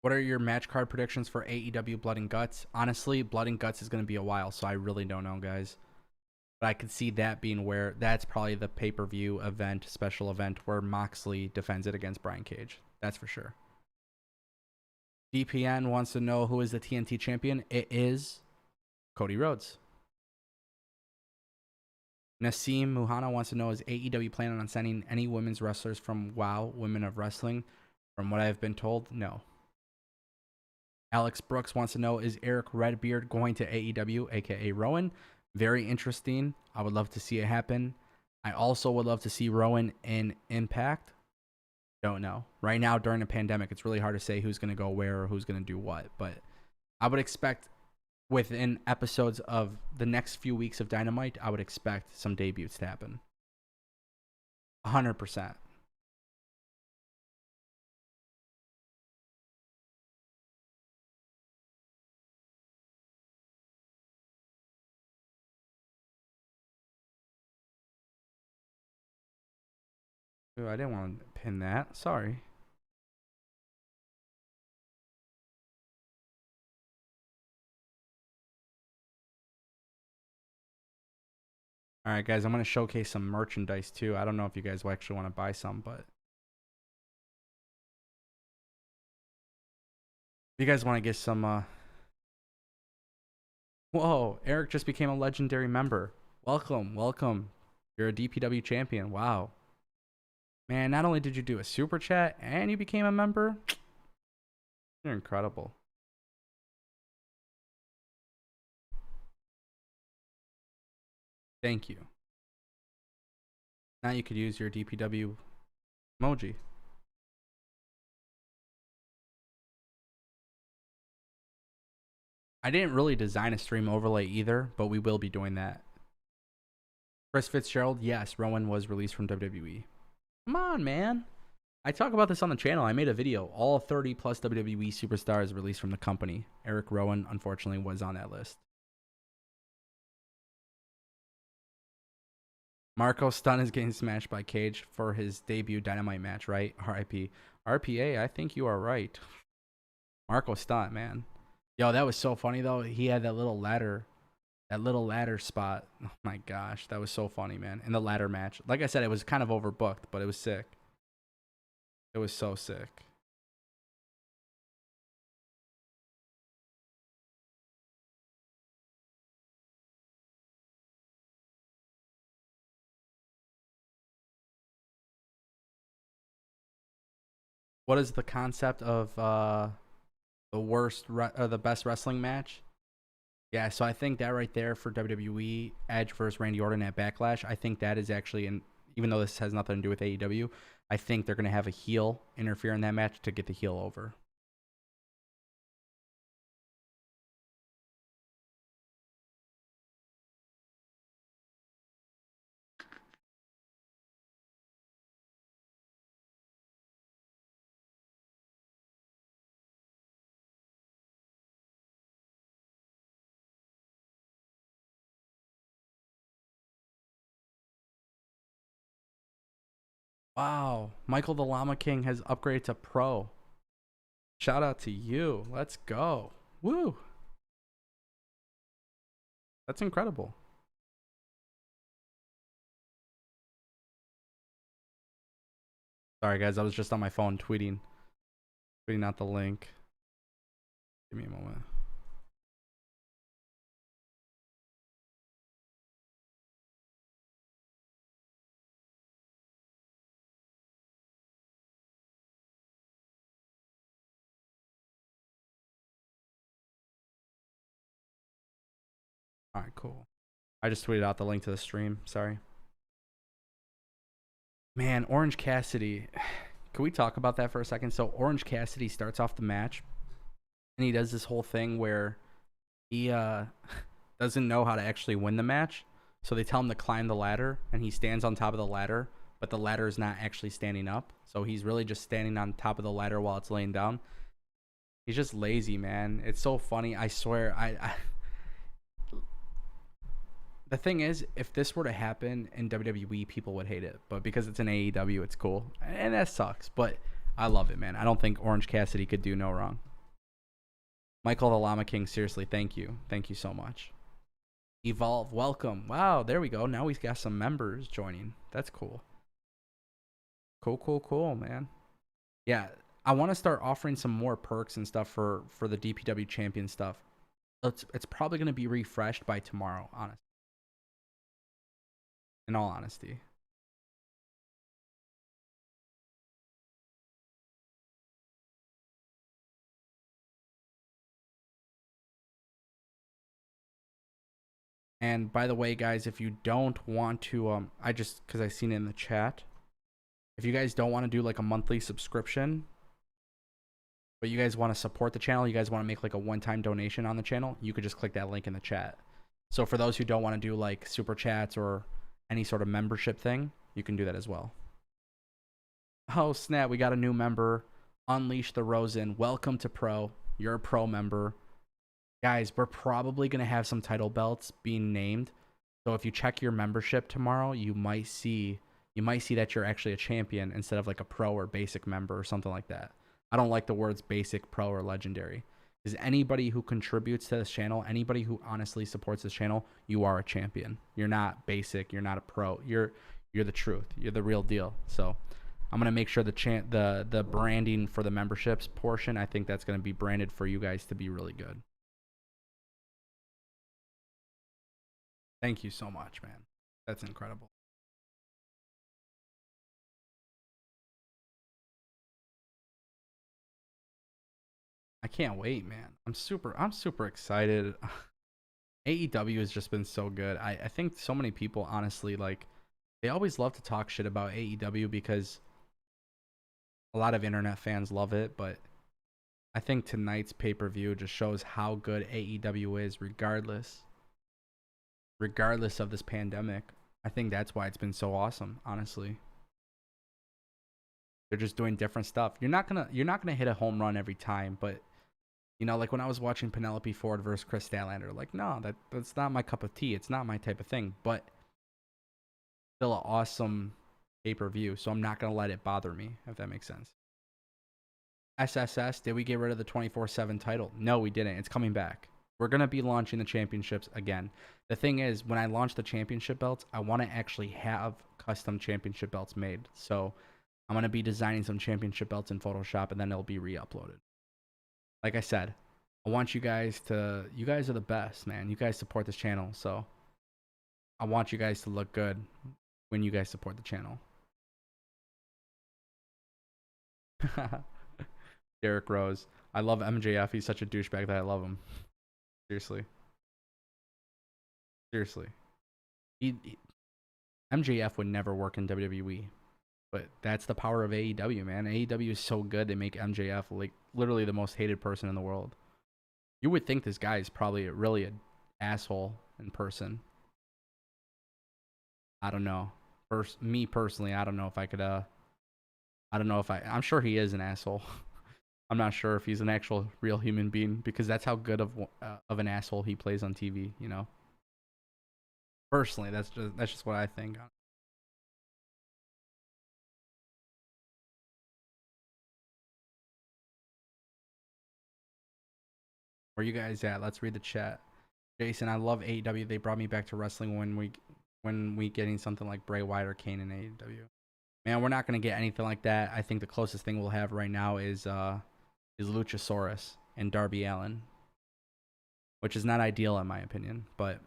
What are your match card predictions for AEW Blood and Guts? Honestly, Blood and Guts is going to be a while, so I really don't know, guys. But I could see that being where that's probably the pay-per-view event, special event, where Moxley defends it against Brian Cage. That's for sure. DPN wants to know, who is the TNT champion? It is Cody Rhodes. Nassim Muhana wants to know, is AEW planning on sending any women's wrestlers from WoW, Women of Wrestling? From what I've been told, no. Alex Brooks wants to know, is Eric Redbeard going to AEW, aka Rowan? Very interesting. I would love to see it happen. I also would love to see Rowan in Impact. Don't know. Right now, during a pandemic, it's really hard to say who's going to go where or who's going to do what. But I would expect within episodes of the next few weeks of Dynamite, I would expect some debuts to happen. 100%. Ooh, I didn't want to pin that. Sorry. All right, guys, I'm going to showcase some merchandise, too. I don't know if you guys will actually want to buy some, but if you guys want to get some... Whoa, Eric just became a legendary member. Welcome, welcome. You're a DPW champion. Wow. Man, not only did you do a super chat and you became a member, you're incredible. Thank you. Now you could use your DPW emoji. I didn't really design a stream overlay either, but we will be doing that. Chris Fitzgerald, yes, Rowan was released from WWE. Come on, man. I talk about this on the channel. I made a video. All 30 plus WWE superstars released from the company. Eric Rowan, unfortunately, was on that list. Marco Stunt is getting smashed by Cage for his debut Dynamite match, right? RIP. RPA, I think you are right. Marco Stunt, man. Yo, that was so funny, though. He had that little ladder spot. Oh, my gosh. That was so funny, man. In the ladder match. Like I said, it was kind of overbooked, but it was sick. It was so sick. What is the concept of the best wrestling match? Yeah, so I think that right there for WWE, Edge versus Randy Orton at Backlash, I think that is actually, even though this has nothing to do with AEW, I think they're going to have a heel interfere in that match to get the heel over. Wow. Michael the Llama King has upgraded to pro. Shout out to you. Let's go. Woo. That's incredible. Sorry, guys. I was just on my phone tweeting out the link. Give me a moment. All right, cool. I just tweeted out the link to the stream. Sorry. Man, Orange Cassidy. Can we talk about that for a second? So Orange Cassidy starts off the match and he does this whole thing where he doesn't know how to actually win the match. So they tell him to climb the ladder and he stands on top of the ladder, but the ladder is not actually standing up. So he's really just standing on top of the ladder while it's laying down. He's just lazy, man. It's so funny. I swear, the thing is, if this were to happen in WWE, people would hate it. But because it's in AEW, it's cool. And that sucks. But I love it, man. I don't think Orange Cassidy could do no wrong. Michael the Llama King, seriously, thank you. Thank you so much. Evolve, welcome. Wow, there we go. Now we've got some members joining. That's cool. Cool, man. Yeah, I want to start offering some more perks and stuff for the DPW champion stuff. It's probably going to be refreshed by tomorrow, honestly. In all honesty. And by the way, guys, if you don't want to, because I seen it in the chat, if you guys don't want to do like a monthly subscription, but you guys want to support the channel, you guys want to make like a one-time donation on the channel, you could just click that link in the chat. So for those who don't want to do like super chats or any sort of membership thing, you can do that as well. Oh snap, we got a new member. Unleash the Rosen. Welcome to Pro. You're a Pro member. Guys, we're probably going to have some title belts being named. So if you check your membership tomorrow, you might see that you're actually a champion instead of like a pro or basic member or something like that. I don't like the words basic, pro, or legendary. Because anybody who contributes to this channel, anybody who honestly supports this channel, you are a champion. You're not basic. You're not a pro. You're the truth. You're the real deal. So I'm gonna make sure the branding for the memberships portion, I think that's gonna be branded for you guys to be really good. Thank you so much, man. That's incredible. I can't wait, man. I'm super excited. AEW has just been so good. I think so many people honestly like they always love to talk shit about AEW because a lot of internet fans love it, but I think tonight's pay-per-view just shows how good AEW is regardless of this pandemic. I think that's why it's been so awesome, honestly. They're just doing different stuff. You're not gonna hit a home run every time, but you know, like when I was watching Penelope Ford versus Chris Statlander, like no, that's not my cup of tea. It's not my type of thing, but still an awesome pay-per-view, so I'm not gonna let it bother me, if that makes sense. SSS, did we get rid of the 24/7 title? No, we didn't. It's coming back. We're going to be launching the championships again. The thing is, when I launch the championship belts, I want to actually have custom championship belts made. So I'm going to be designing some championship belts in Photoshop, and then it'll be re-uploaded. Like I said, I want you guys are the best, man. You guys support this channel, so I want you guys to look good when you guys support the channel. Derek Rose. I love MJF. He's such a douchebag that I love him. Seriously. MJF would never work in WWE. But that's the power of AEW, man. AEW is so good, they make MJF like literally the most hated person in the world. You would think this guy is probably really an asshole in person. I don't know. Me personally, I don't know if I could I'm sure he is an asshole. I'm not sure if he's an actual real human being because that's how good of an asshole he plays on TV, you know. Personally, that's just what I think. Where you guys at? Let's read the chat. Jason, I love AEW. They brought me back to wrestling when we getting something like Bray Wyatt or Kane in AEW. Man, we're not gonna get anything like that. I think the closest thing we'll have right now is Luchasaurus and Darby Allin, which is not ideal in my opinion, but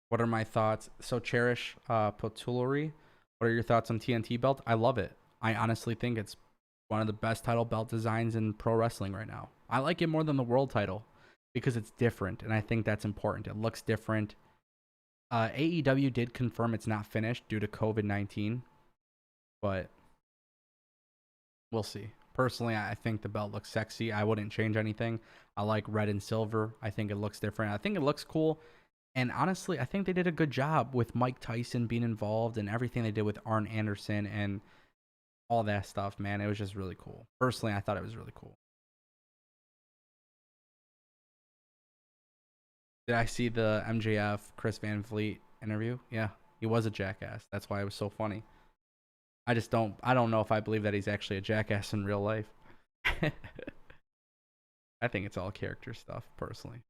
what are my thoughts? So Cherish Potulary, what are your thoughts on TNT belt? I love it. I honestly think it's one of the best title belt designs in pro wrestling right now. I like it more than the world title because it's different, and I think that's important. It looks different. AEW did confirm it's not finished due to COVID-19, but we'll see. Personally, I think the belt looks sexy. I wouldn't change anything. I like red and silver. I think it looks different. I think it looks cool. And honestly, I think they did a good job with Mike Tyson being involved and everything they did with Arn Anderson and all that stuff, man. It was just really cool. Personally, I thought it was really cool. Did I see the MJF Chris Van Vliet interview? Yeah, he was a jackass. That's why it was so funny. I don't know if I believe that he's actually a jackass in real life. I think it's all character stuff, personally.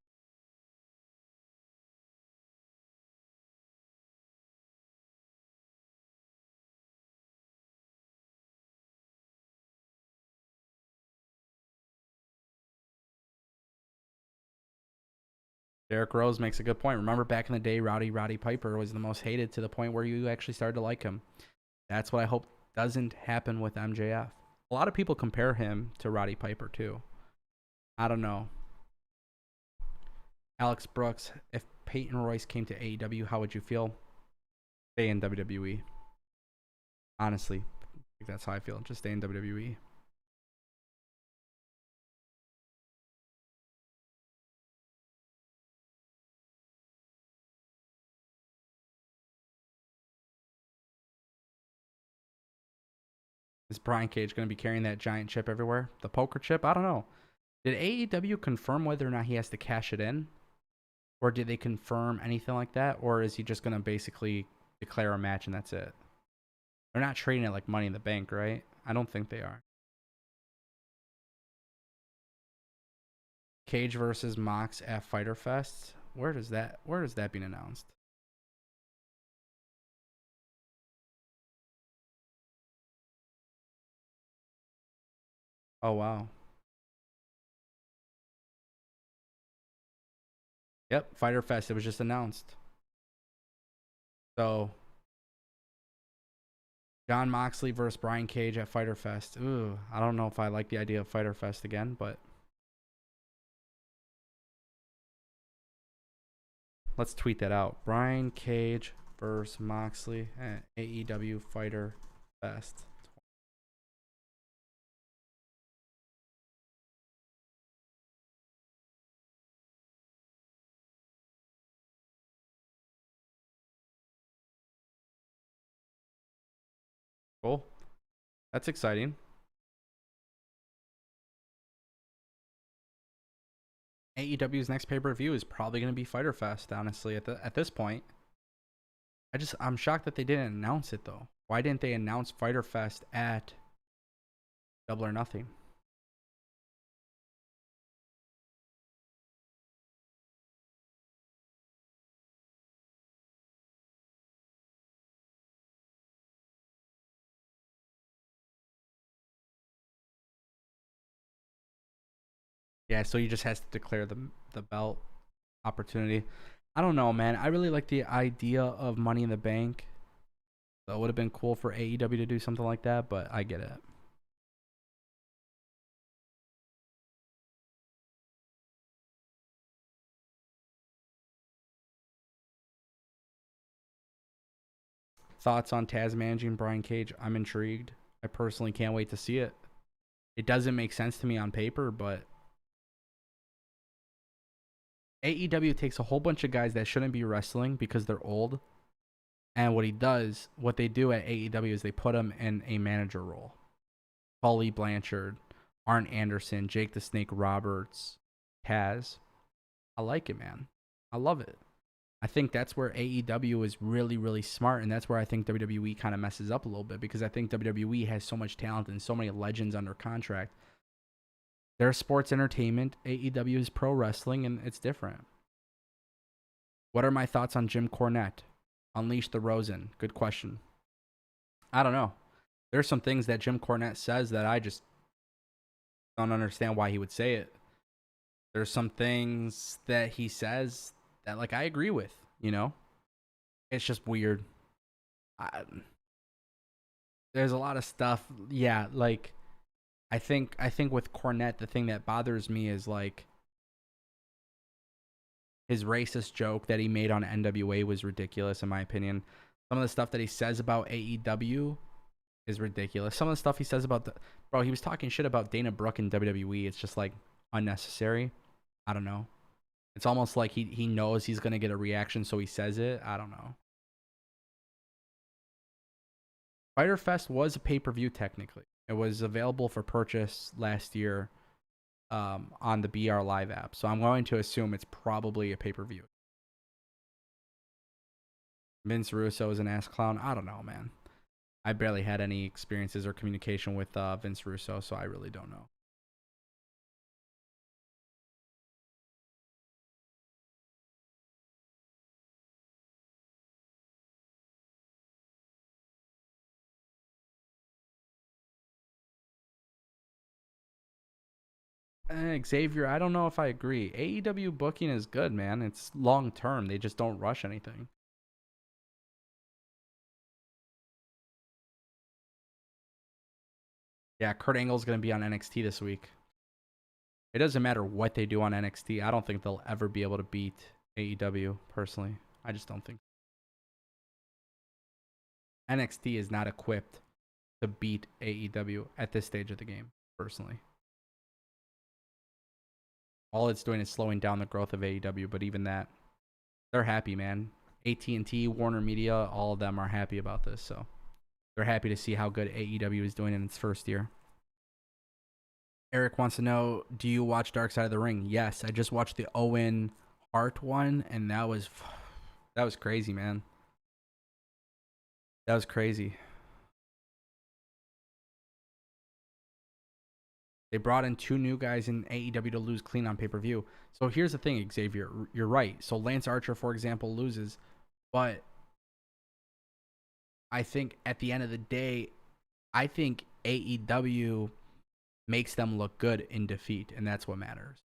Derek Rose makes a good point. Remember back in the day, Roddy Piper was the most hated to the point where you actually started to like him. That's what I hope doesn't happen with MJF. A lot of people compare him to Roddy Piper too. I don't know. Alex Brooks, if Peyton Royce came to AEW, how would you feel? Stay in WWE. Honestly, I think that's how I feel. Just stay in WWE. Is Brian Cage going to be carrying that giant chip everywhere? The poker chip? I don't know. Did AEW confirm whether or not he has to cash it in? Or did they confirm anything like that? Or is he just going to basically declare a match and that's it? They're not trading it like Money in the Bank, right? I don't think they are. Cage versus Mox at Fyter Fest. Where is that being announced? Oh wow. Yep, Fyter Fest. It was just announced. So John Moxley versus Brian Cage at Fyter Fest. Ooh, I don't know if I like the idea of Fyter Fest again, but let's tweet that out. Brian Cage versus Moxley at AEW Fyter Fest. Cool. That's exciting. AEW's next pay-per-view is probably going to be Fyter Fest, honestly, at this point. I'm shocked that they didn't announce it though. Why didn't they announce Fyter Fest at Double or Nothing? Yeah, so he just has to declare the belt opportunity. I don't know, man. I really like the idea of Money in the Bank. So it would have been cool for AEW to do something like that, but I get it. Thoughts on Taz managing Brian Cage? I'm intrigued. I personally can't wait to see it. It doesn't make sense to me on paper, but AEW takes a whole bunch of guys that shouldn't be wrestling because they're old. And what they do at AEW is they put them in a manager role. Tully Blanchard, Arn Anderson, Jake the Snake Roberts, Tazz. I like it, man. I love it. I think that's where AEW is really, really smart, and that's where I think WWE kind of messes up a little bit, because I think WWE has so much talent and so many legends under contract. They're sports entertainment. AEW is pro wrestling, and it's different. What are my thoughts on Jim Cornette? Unleash the Rosen. Good question. I don't know. There's some things that Jim Cornette says that I just don't understand why he would say it. There's some things that he says that, like, I agree with, you know? It's just weird. There's a lot of stuff. Yeah, like, I think with Cornette, the thing that bothers me is, like, his racist joke that he made on NWA was ridiculous, in my opinion. Some of the stuff that he says about AEW is ridiculous. Some of the stuff he says about bro, he was talking shit about Dana Brooke and WWE. It's just, like, unnecessary. I don't know. It's almost like he knows he's going to get a reaction, so he says it. I don't know. Fyter Fest was a pay-per-view, technically. It was available for purchase last year on the BR Live app. So I'm going to assume it's probably a pay-per-view. Vince Russo is an ass clown. I don't know, man. I barely had any experiences or communication with Vince Russo, so I really don't know. Xavier, I don't know if I agree. AEW booking is good, man. It's long term. They just don't rush anything. Yeah, Kurt Angle's going to be on NXT this week. It doesn't matter what they do on NXT. I don't think they'll ever be able to beat AEW, personally. I just don't think. NXT is not equipped to beat AEW at this stage of the game, personally. All it's doing is slowing down the growth of AEW, but even that, they're happy, man. AT&T, Warner Media, all of them are happy about this, so they're happy to see how good AEW is doing in its first year. Eric wants to know, do you watch Dark Side of the Ring? Yes, I just watched the Owen Hart one, and that was crazy, man. That was crazy. They brought in 2 new guys in AEW to lose clean on pay-per-view. So here's the thing, Xavier. You're right. So Lance Archer, for example, loses. But I think at the end of the day, I think AEW makes them look good in defeat, and that's what matters.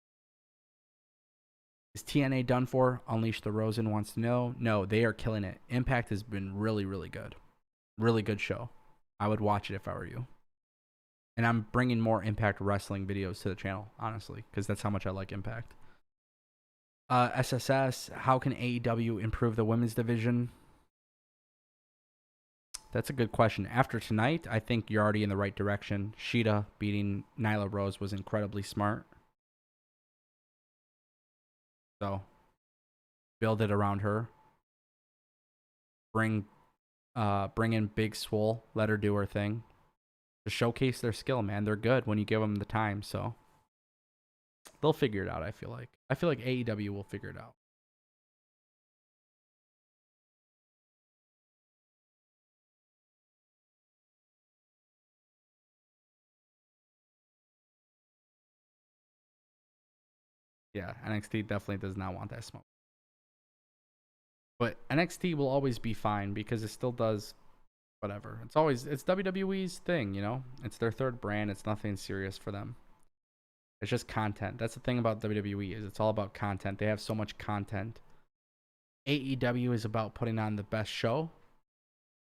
Is TNA done for? Unleash the Rosen wants to know. No, they are killing it. Impact has been really, really good. Really good show. I would watch it if I were you. And I'm bringing more Impact Wrestling videos to the channel, honestly, because that's how much I like Impact. SSS, how can AEW improve the women's division? That's a good question. After tonight, I think you're already in the right direction. Sheeta beating Nyla Rose was incredibly smart. So, build it around her. Bring in Big Swole. Let her do her thing. To showcase their skill, man. They're good when you give them the time, so they'll figure it out, I feel like. I feel like AEW will figure it out. Yeah, NXT definitely does not want that smoke. But NXT will always be fine because it still does whatever. It's WWE's thing, you know? It's their third brand. It's nothing serious for them. It's just content. That's the thing about WWE is it's all about content. They have so much content. AEW is about putting on the best show.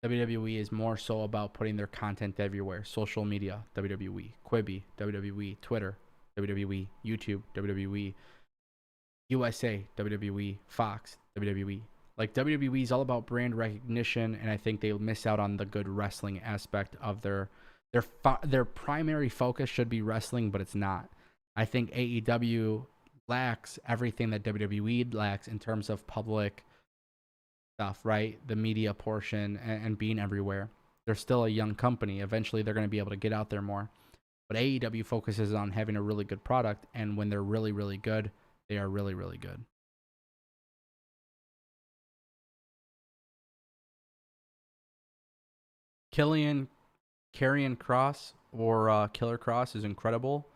WWE is more so about putting their content everywhere. Social media, WWE. Quibi, WWE. Twitter, WWE. YouTube, WWE. USA, WWE. Fox, WWE. Like, WWE is all about brand recognition, and I think they miss out on the good wrestling aspect of their primary focus should be wrestling, but it's not. I think AEW lacks everything that WWE lacks in terms of public stuff, right? The media portion and being everywhere. They're still a young company. Eventually, they're going to be able to get out there more. But AEW focuses on having a really good product, and when they're really, really good, they are really, really good. Karrion Cross or Killer Cross is incredible.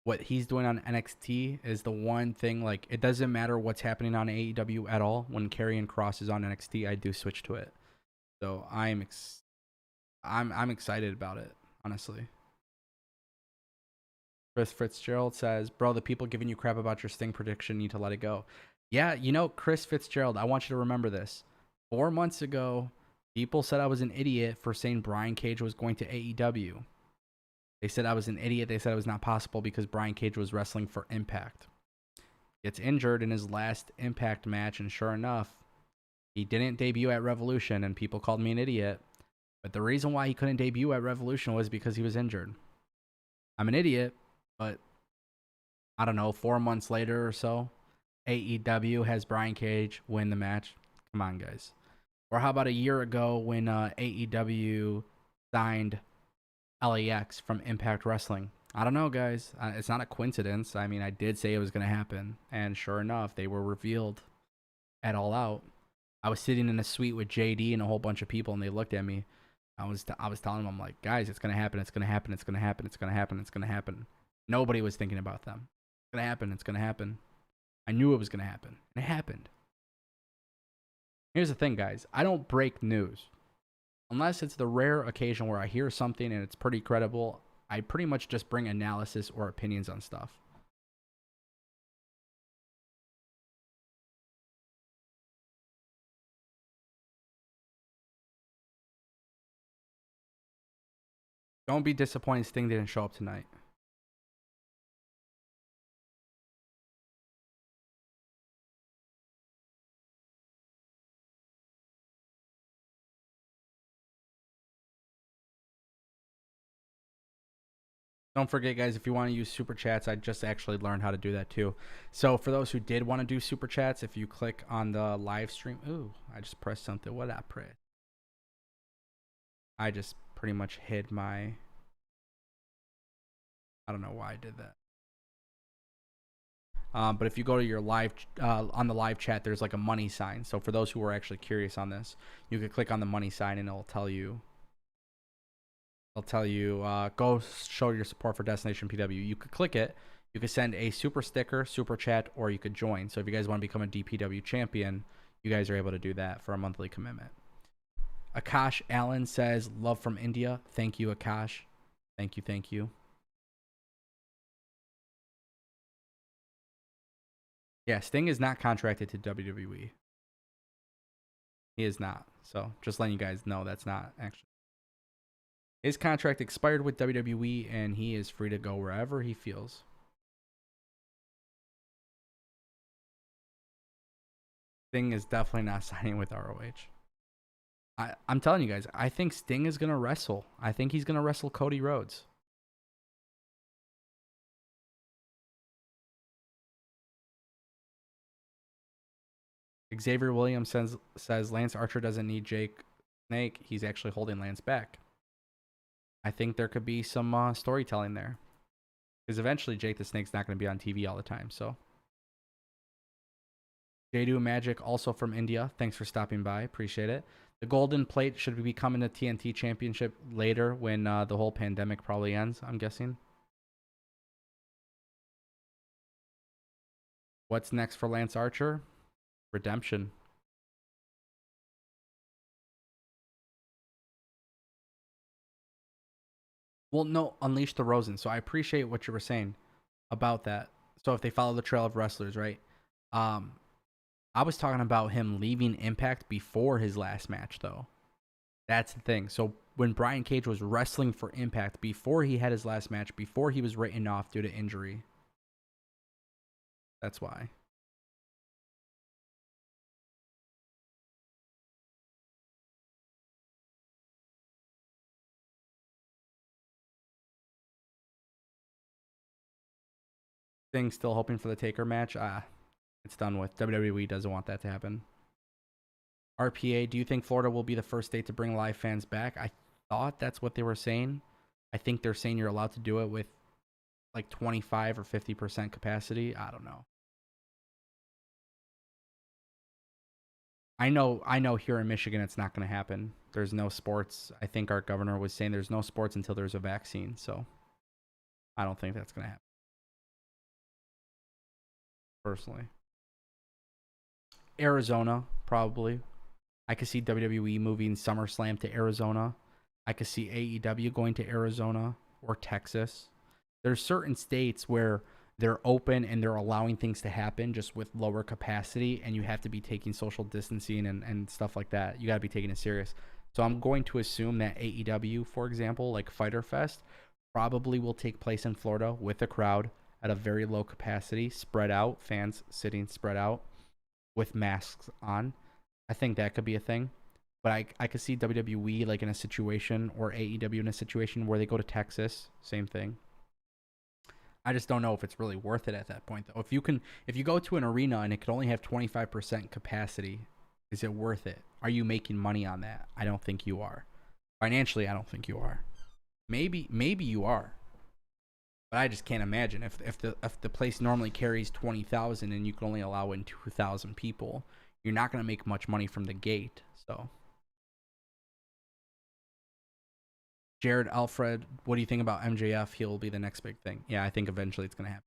What he's doing on NXT is the one thing, like, it doesn't matter what's happening on AEW at all. When Karrion Cross is on NXT, I do switch to it. So I'm excited about it, honestly. Chris Fitzgerald says, bro, the people giving you crap about your Sting prediction need to let it go. Yeah, Chris Fitzgerald, I want you to remember this. 4 months ago, people said I was an idiot for saying Brian Cage was going to AEW. They said I was an idiot. They said it was not possible because Brian Cage was wrestling for Impact. Gets injured in his last Impact match, and sure enough, he didn't debut at Revolution, and people called me an idiot. But the reason why he couldn't debut at Revolution was because he was injured. I'm an idiot, but I don't know, 4 months later or so, AEW has Brian Cage win the match. Come on, guys. Or how about a year ago when AEW signed LAX from Impact Wrestling? I don't know, guys. It's not a coincidence. I mean, I did say it was going to happen. And sure enough, they were revealed at All Out. I was sitting in a suite with JD and a whole bunch of people, and they looked at me. I was telling them, I'm like, guys, it's going to happen. It's going to happen. It's going to happen. It's going to happen. It's going to happen. Nobody was thinking about them. It's going to happen. It's going to happen. I knew it was going to happen. And it happened. Here's the thing, guys. I don't break news. Unless it's the rare occasion where I hear something and it's pretty credible, I pretty much just bring analysis or opinions on stuff. Don't be disappointed Sting didn't show up tonight. Don't forget, guys, if you want to use super chats, I just actually learned how to do that too. So for those who did want to do super chats, if you click on the live stream, ooh, I just pressed something. What did I press? I just pretty much hid my, I don't know why I did that. But if you go to your live, on the live chat, there's like a money sign. So for those who are actually curious on this, you could click on the money sign and it'll tell you, go show your support for Destination PW. You could click it. You could send a super sticker, super chat, or you could join. So if you guys want to become a DPW champion, you guys are able to do that for a monthly commitment. Akash Allen says, love from India. Thank you, Akash. Thank you, thank you. Yeah, Sting is not contracted to WWE. He is not. So just letting you guys know that's not actually. His contract expired with WWE, and he is free to go wherever he feels. Sting is definitely not signing with ROH. I'm telling you guys, I think Sting is going to wrestle. I think he's going to wrestle Cody Rhodes. Xavier Williams says Lance Archer doesn't need Jake Snake. He's actually holding Lance back. I think there could be some storytelling there. Because eventually Jake the Snake's not going to be on TV all the time. So, Jadu Magic, also from India. Thanks for stopping by. Appreciate it. The Golden Plate should be coming to TNT Championship later when the whole pandemic probably ends, I'm guessing. What's next for Lance Archer? Redemption. Well, no, Unleash the Rosen. So I appreciate what you were saying about that. So if they follow the trail of wrestlers, right? I was talking about him leaving Impact before his last match, though. That's the thing. So when Brian Cage was wrestling for Impact before he had his last match, before he was written off due to injury. That's why. Thing still hoping for the Taker match. It's done with. WWE doesn't want that to happen. RPA, do you think Florida will be the first state to bring live fans back? I thought that's what they were saying. I think they're saying you're allowed to do it with like 25 or 50% capacity. I don't know. I know here in Michigan it's not going to happen. There's no sports. I think our governor was saying there's no sports until there's a vaccine. So I don't think that's going to happen personally. Arizona, probably. I could see WWE moving SummerSlam to Arizona. I could see AEW going to Arizona or Texas. There's certain states where they're open and they're allowing things to happen just with lower capacity, and you have to be taking social distancing and stuff like that. You got to be taking it serious. So I'm going to assume that AEW, for example, like Fyter Fest, probably will take place in Florida with a crowd at a very low capacity, spread out, fans sitting spread out with masks on. I think that could be a thing. But I could see WWE like in a situation, or AEW in a situation where they go to Texas, same thing. I just don't know if it's really worth it at that point though. If you go to an arena and it could only have 25% capacity, is it worth it? Are you making money on that? I don't think you are. Financially, I don't think you are. Maybe you are. But I just can't imagine if the place normally carries 20,000 and you can only allow in 2,000 people, you're not going to make much money from the gate. So Jared Alfred, what do you think about MJF? He'll be the next big thing. Yeah, I think eventually it's going to happen.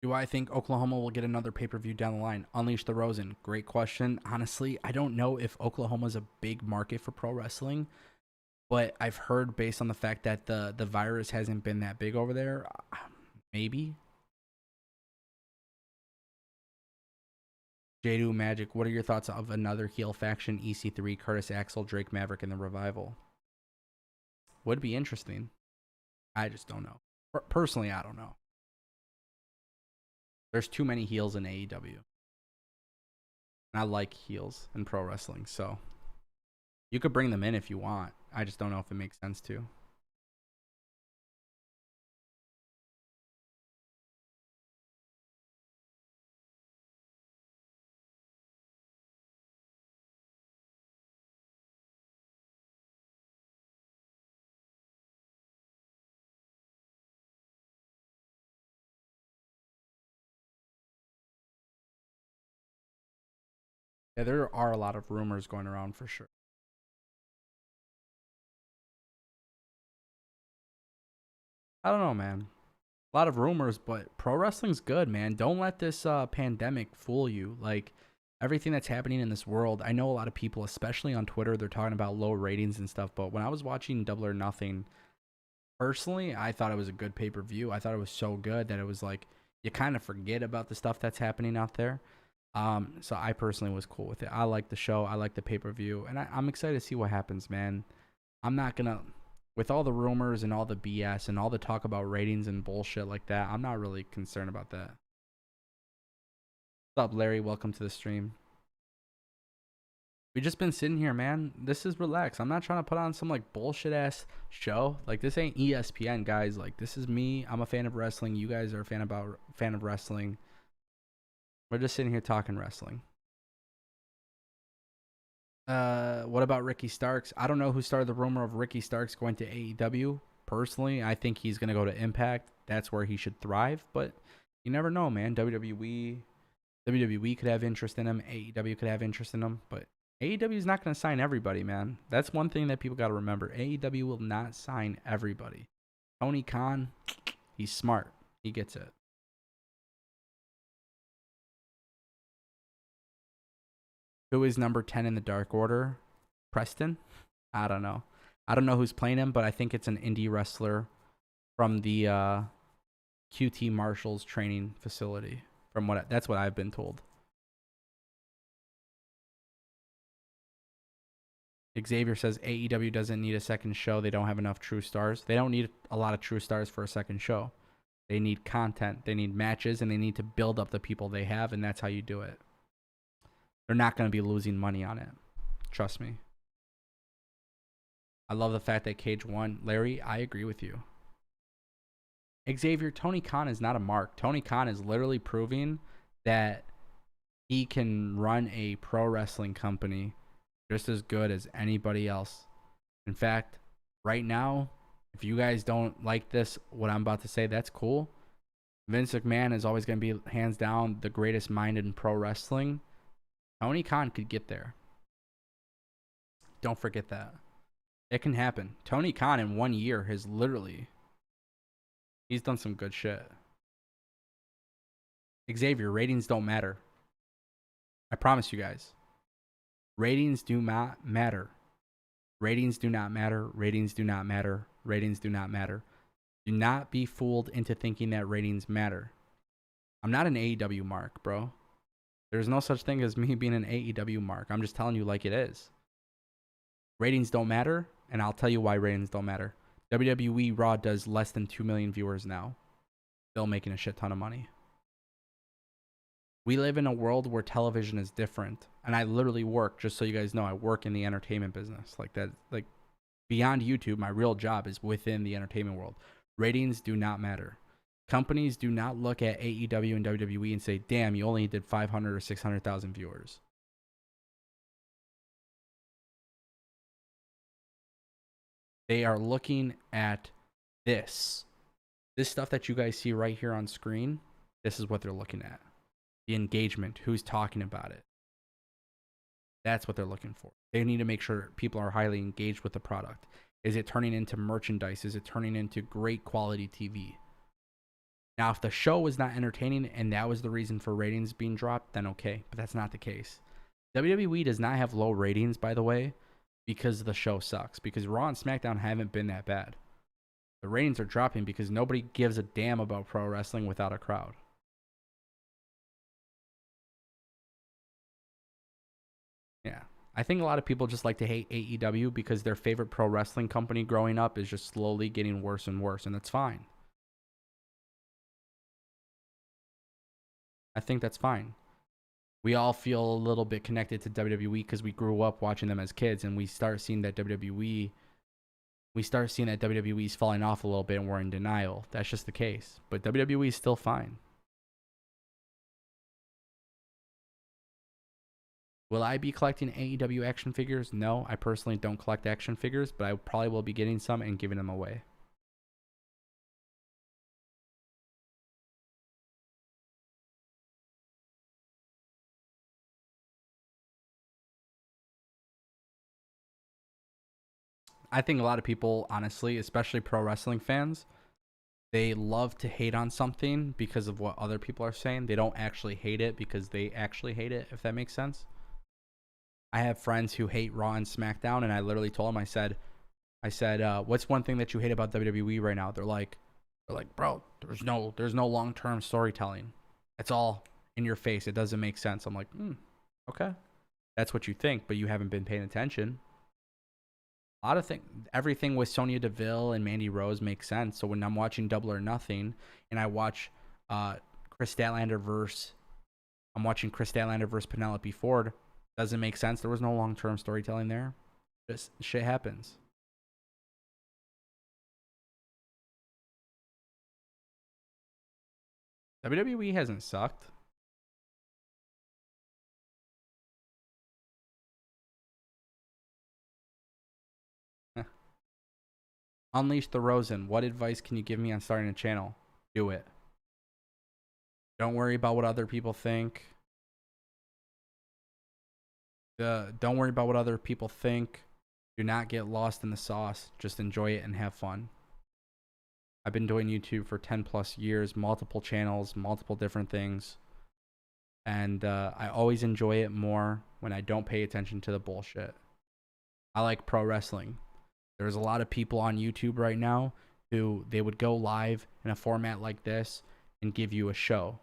Do I think Oklahoma will get another pay-per-view down the line? Unleash the Rosen. Great question. Honestly, I don't know if Oklahoma's a big market for pro wrestling, but I've heard based on the fact that the virus hasn't been that big over there, maybe. Jadu Magic, what are your thoughts of another heel faction? EC3, Curtis Axel, Drake Maverick, and the Revival. Would be interesting. I just don't know. Personally, I don't know. There's too many heels in AEW. And I like heels in pro wrestling, so you could bring them in if you want. I just don't know if it makes sense to. Yeah, there are a lot of rumors going around for sure. I don't know, man. A lot of rumors, but pro wrestling's good, man. Don't let this pandemic fool you. Like everything that's happening in this world, I know a lot of people, especially on Twitter, they're talking about low ratings and stuff. But when I was watching Double or Nothing, personally, I thought it was a good pay-per-view. I thought it was so good that it was like you kind of forget about the stuff that's happening out there. So I personally was cool with it. I like the show. I like the pay-per-view, and I'm excited to see what happens, man. I'm not gonna, with all the rumors and all the BS and all the talk about ratings and bullshit like that, I'm not really concerned about that. What's up, Larry? Welcome to the stream. We just been sitting here, man. This is relax. I'm not trying to put on some like bullshit ass show. Like this ain't ESPN, guys. Like this is me. I'm a fan of wrestling. You guys are a fan of wrestling. We're just sitting here talking wrestling. What about Ricky Starks? I don't know who started the rumor of Ricky Starks going to AEW. Personally, I think he's gonna go to Impact. That's where he should thrive. But you never know, man. WWE could have interest in him. AEW could have interest in him. But AEW is not gonna sign everybody, man. That's one thing that people gotta remember. AEW will not sign everybody. Tony Khan, he's smart. He gets it. Who is number 10 in the Dark Order? Preston? I don't know. I don't know who's playing him, but I think it's an indie wrestler from the QT Marshall's training facility. That's what I've been told. Xavier says AEW doesn't need a second show. They don't have enough true stars. They don't need a lot of true stars for a second show. They need content. They need matches, and they need to build up the people they have, and that's how you do it. They're not going to be losing money on it. Trust me. I love the fact that Cage won. Larry, I agree with you. Xavier, Tony Khan is not a mark. Tony Khan is literally proving that he can run a pro wrestling company just as good as anybody else. In fact, right now, if you guys don't like this, what I'm about to say, that's cool. Vince McMahon is always going to be hands down the greatest mind in pro wrestling. Tony Khan could get there. Don't forget that. It can happen. Tony Khan in 1 year has literally, he's done some good shit. Xavier, ratings don't matter. I promise you guys. Ratings do not matter. Ratings do not matter. Ratings do not matter. Ratings do not matter. Do not be fooled into thinking that ratings matter. I'm not an AEW mark, bro. There's no such thing as me being an AEW mark. I'm just telling you like it is. Ratings don't matter, and I'll tell you why ratings don't matter. WWE Raw does less than 2 million viewers now. Still making a shit ton of money. We live in a world where television is different. And I literally work, just so you guys know, I work in the entertainment business. Like that, like beyond YouTube, my real job is within the entertainment world. Ratings do not matter. Companies do not look at AEW and WWE and say, damn, you only did 500 or 600,000 viewers. They are looking at this. This stuff that you guys see right here on screen, this is what they're looking at. The engagement, who's talking about it. That's what they're looking for. They need to make sure people are highly engaged with the product. Is it turning into merchandise? Is it turning into great quality TV? Now, if the show was not entertaining and that was the reason for ratings being dropped, then okay. But that's not the case. WWE does not have low ratings, by the way, because the show sucks. Because Raw and SmackDown haven't been that bad. The ratings are dropping because nobody gives a damn about pro wrestling without a crowd. Yeah. I think a lot of people just like to hate AEW because their favorite pro wrestling company growing up is just slowly getting worse and worse, and that's fine. I think that's fine. We all feel a little bit connected to WWE because we grew up watching them as kids, and we start seeing that WWE is falling off a little bit, and we're in denial. That's just the case. But WWE is still fine. Will I be collecting AEW action figures? No, I personally don't collect action figures, but I probably will be getting some and giving them away. I think a lot of people, honestly, especially pro wrestling fans, they love to hate on something because of what other people are saying. They don't actually hate it because they actually hate it, if that makes sense. I have friends who hate Raw and SmackDown, and I literally told them, I said, what's one thing that you hate about WWE right now? They're like, bro, there's no long-term storytelling. It's all in your face. It doesn't make sense. I'm like, okay, that's what you think, but you haven't been paying attention. A lot of things, everything with Sonya Deville and Mandy Rose makes sense. So when I'm watching Double or Nothing, and I watch Chris Statlander versus Penelope Ford, doesn't make sense. There was no long-term storytelling there. Just shit happens. WWE hasn't sucked. Unleash the Rosen. What advice can you give me on starting a channel? Do it. Don't worry about what other people think. Don't worry about what other people think. Do not get lost in the sauce. Just enjoy it and have fun. I've been doing YouTube for 10 plus years, multiple channels, multiple different things. And I always enjoy it more when I don't pay attention to the bullshit. I like pro wrestling. There's a lot of people on YouTube right now who they would go live in a format like this and give you a show.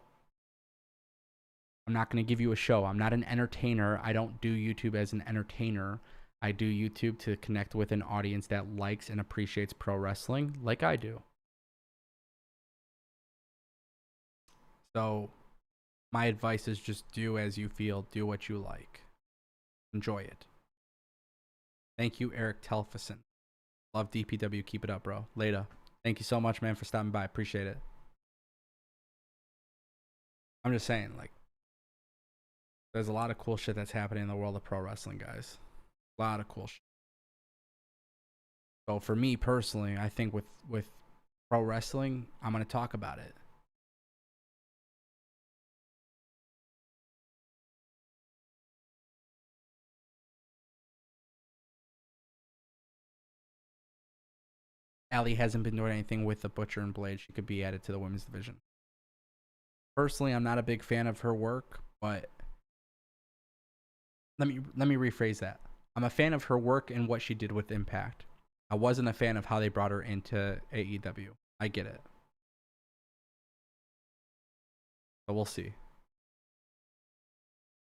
I'm not going to give you a show. I'm not an entertainer. I don't do YouTube as an entertainer. I do YouTube to connect with an audience that likes and appreciates pro wrestling like I do. So my advice is just do as you feel. Do what you like. Enjoy it. Thank you, Eric Telfison. Love DPW. Keep it up, bro. Later. Thank you so much, man, for stopping by. Appreciate it. I'm just saying, like, there's a lot of cool shit that's happening in the world of pro wrestling, guys. A lot of cool shit. So for me personally, I think with pro wrestling, I'm gonna talk about it. Allie hasn't been doing anything with the Butcher and Blade. She could be added to the women's division. Personally, I'm not a big fan of her work, but let me rephrase that. I'm a fan of her work and what she did with Impact. I wasn't a fan of how they brought her into AEW. I get it. But we'll see.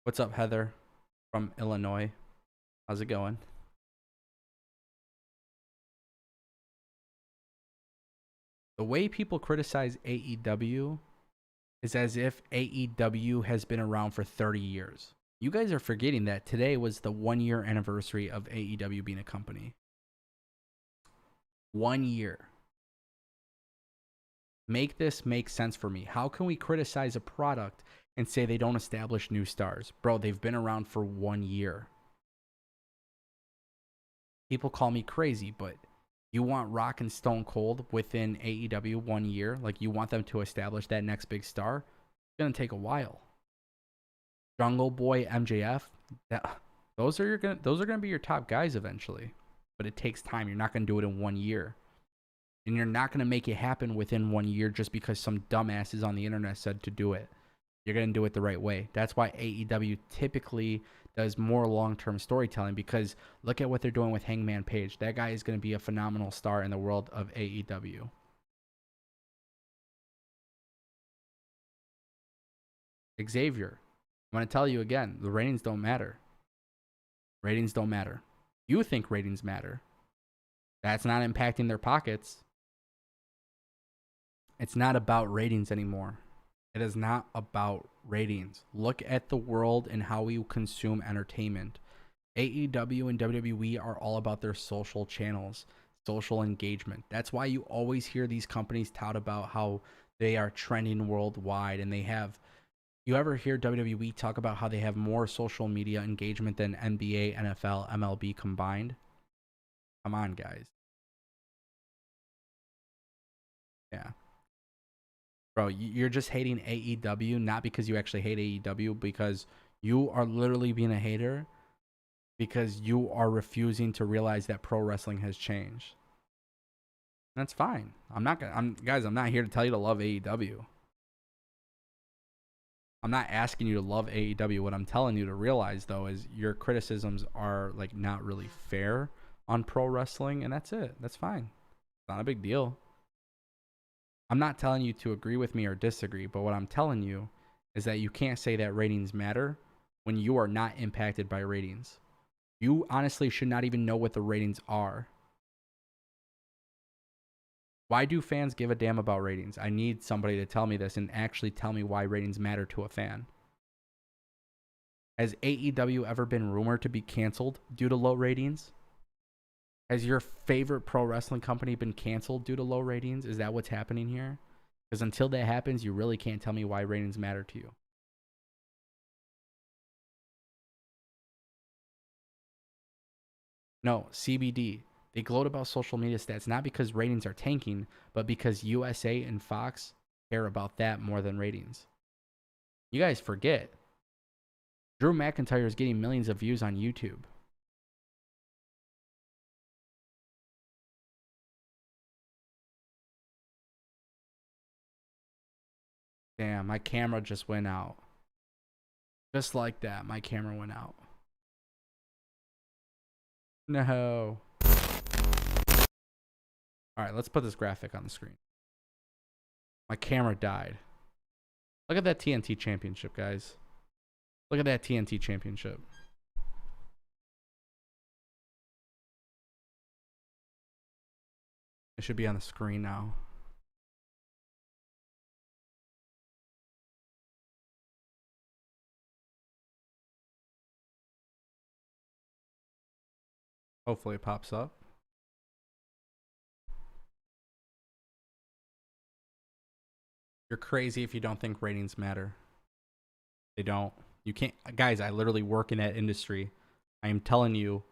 What's up, Heather from Illinois? How's it going? The way people criticize AEW is as if AEW has been around for 30 years. You guys are forgetting that today was the 1 year anniversary of AEW being a company. 1 year. Make this make sense for me. How can we criticize a product and say they don't establish new stars? Bro, they've been around for 1 year. People call me crazy, but you want Rock and Stone Cold within AEW 1 year? Like, you want them to establish that next big star? It's going to take a while. Jungle Boy, MJF, those are going to be your top guys eventually. But it takes time. You're not going to do it in 1 year. And you're not going to make it happen within 1 year just because some dumbasses on the internet said to do it. You're going to do it the right way. That's why AEW typically does more long-term storytelling, because look at what they're doing with Hangman Page. That guy is going to be a phenomenal star in the world of AEW. Xavier, I'm going to tell you again, the ratings don't matter. Ratings don't matter. You think ratings matter. That's not impacting their pockets. It's not about ratings anymore. It is not about ratings. Look at the world and how we consume entertainment. AEW and WWE are all about their social channels, social engagement. That's why you always hear these companies tout about how they are trending worldwide, and they have. You ever hear WWE talk about how they have more social media engagement than NBA, NFL, MLB combined? Come on, guys. Yeah. Bro, you're just hating AEW, not because you actually hate AEW, because you are literally being a hater because you are refusing to realize that pro wrestling has changed. That's fine. I'm not here to tell you to love AEW. I'm not asking you to love AEW. What I'm telling you to realize, though, is your criticisms are like not really fair on pro wrestling, and that's it. That's fine. It's not a big deal. I'm not telling you to agree with me or disagree, but what I'm telling you is that you can't say that ratings matter when you are not impacted by ratings. You honestly should not even know what the ratings are. Why do fans give a damn about ratings? I need somebody to tell me this and actually tell me why ratings matter to a fan. Has AEW ever been rumored to be canceled due to low ratings? Has your favorite pro wrestling company been canceled due to low ratings? Is that what's happening here? Because until that happens, you really can't tell me why ratings matter to you. No, CBD. They gloat about social media stats not because ratings are tanking, but because USA and Fox care about that more than ratings. You guys forget. Drew McIntyre is getting millions of views on YouTube. Damn, my camera just went out. Just like that, my camera went out. No. All right, let's put this graphic on the screen. My camera died. Look at that TNT championship, guys. Look at that TNT championship. It should be on the screen now. Hopefully it pops up. You're crazy if you don't think ratings matter. They don't. You can't. Guys, I literally work in that industry. I am telling you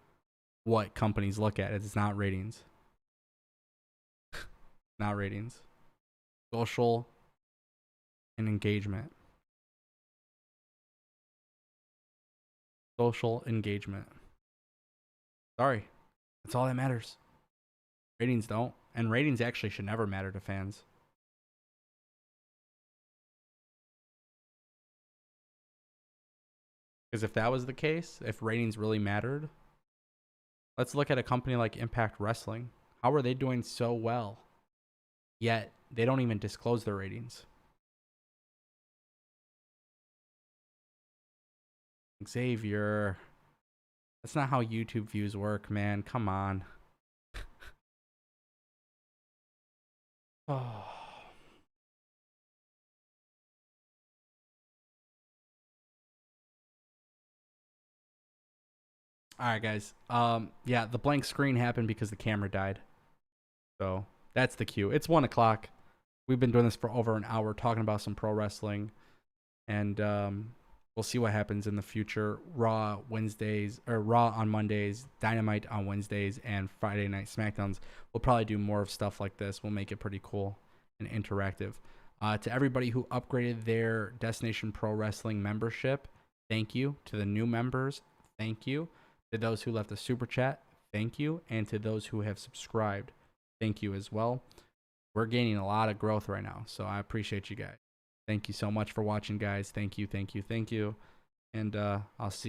what companies look at. It's not ratings. not ratings. Social and engagement. Social engagement. Sorry. That's all that matters. Ratings don't. And ratings actually should never matter to fans. Because if that was the case, if ratings really mattered, let's look at a company like Impact Wrestling. How are they doing so well? Yet they don't even disclose their ratings. Xavier. That's not how YouTube views work, man. Come on. Oh. All right, guys. Yeah, the blank screen happened because the camera died. So that's the cue. It's 1 o'clock. We've been doing this for over an hour, talking about some pro wrestling, and we'll see what happens in the future. Raw Wednesdays, or Raw on Mondays, Dynamite on Wednesdays, and Friday Night SmackDowns. We'll probably do more of stuff like this. We'll make it pretty cool and interactive. To everybody who upgraded their Destination Pro Wrestling membership, thank you. To the new members, thank you. To those who left a super chat, thank you. And to those who have subscribed, thank you as well. We're gaining a lot of growth right now, so I appreciate you guys. Thank you so much for watching, guys. Thank you, thank you, thank you. And I'll see you.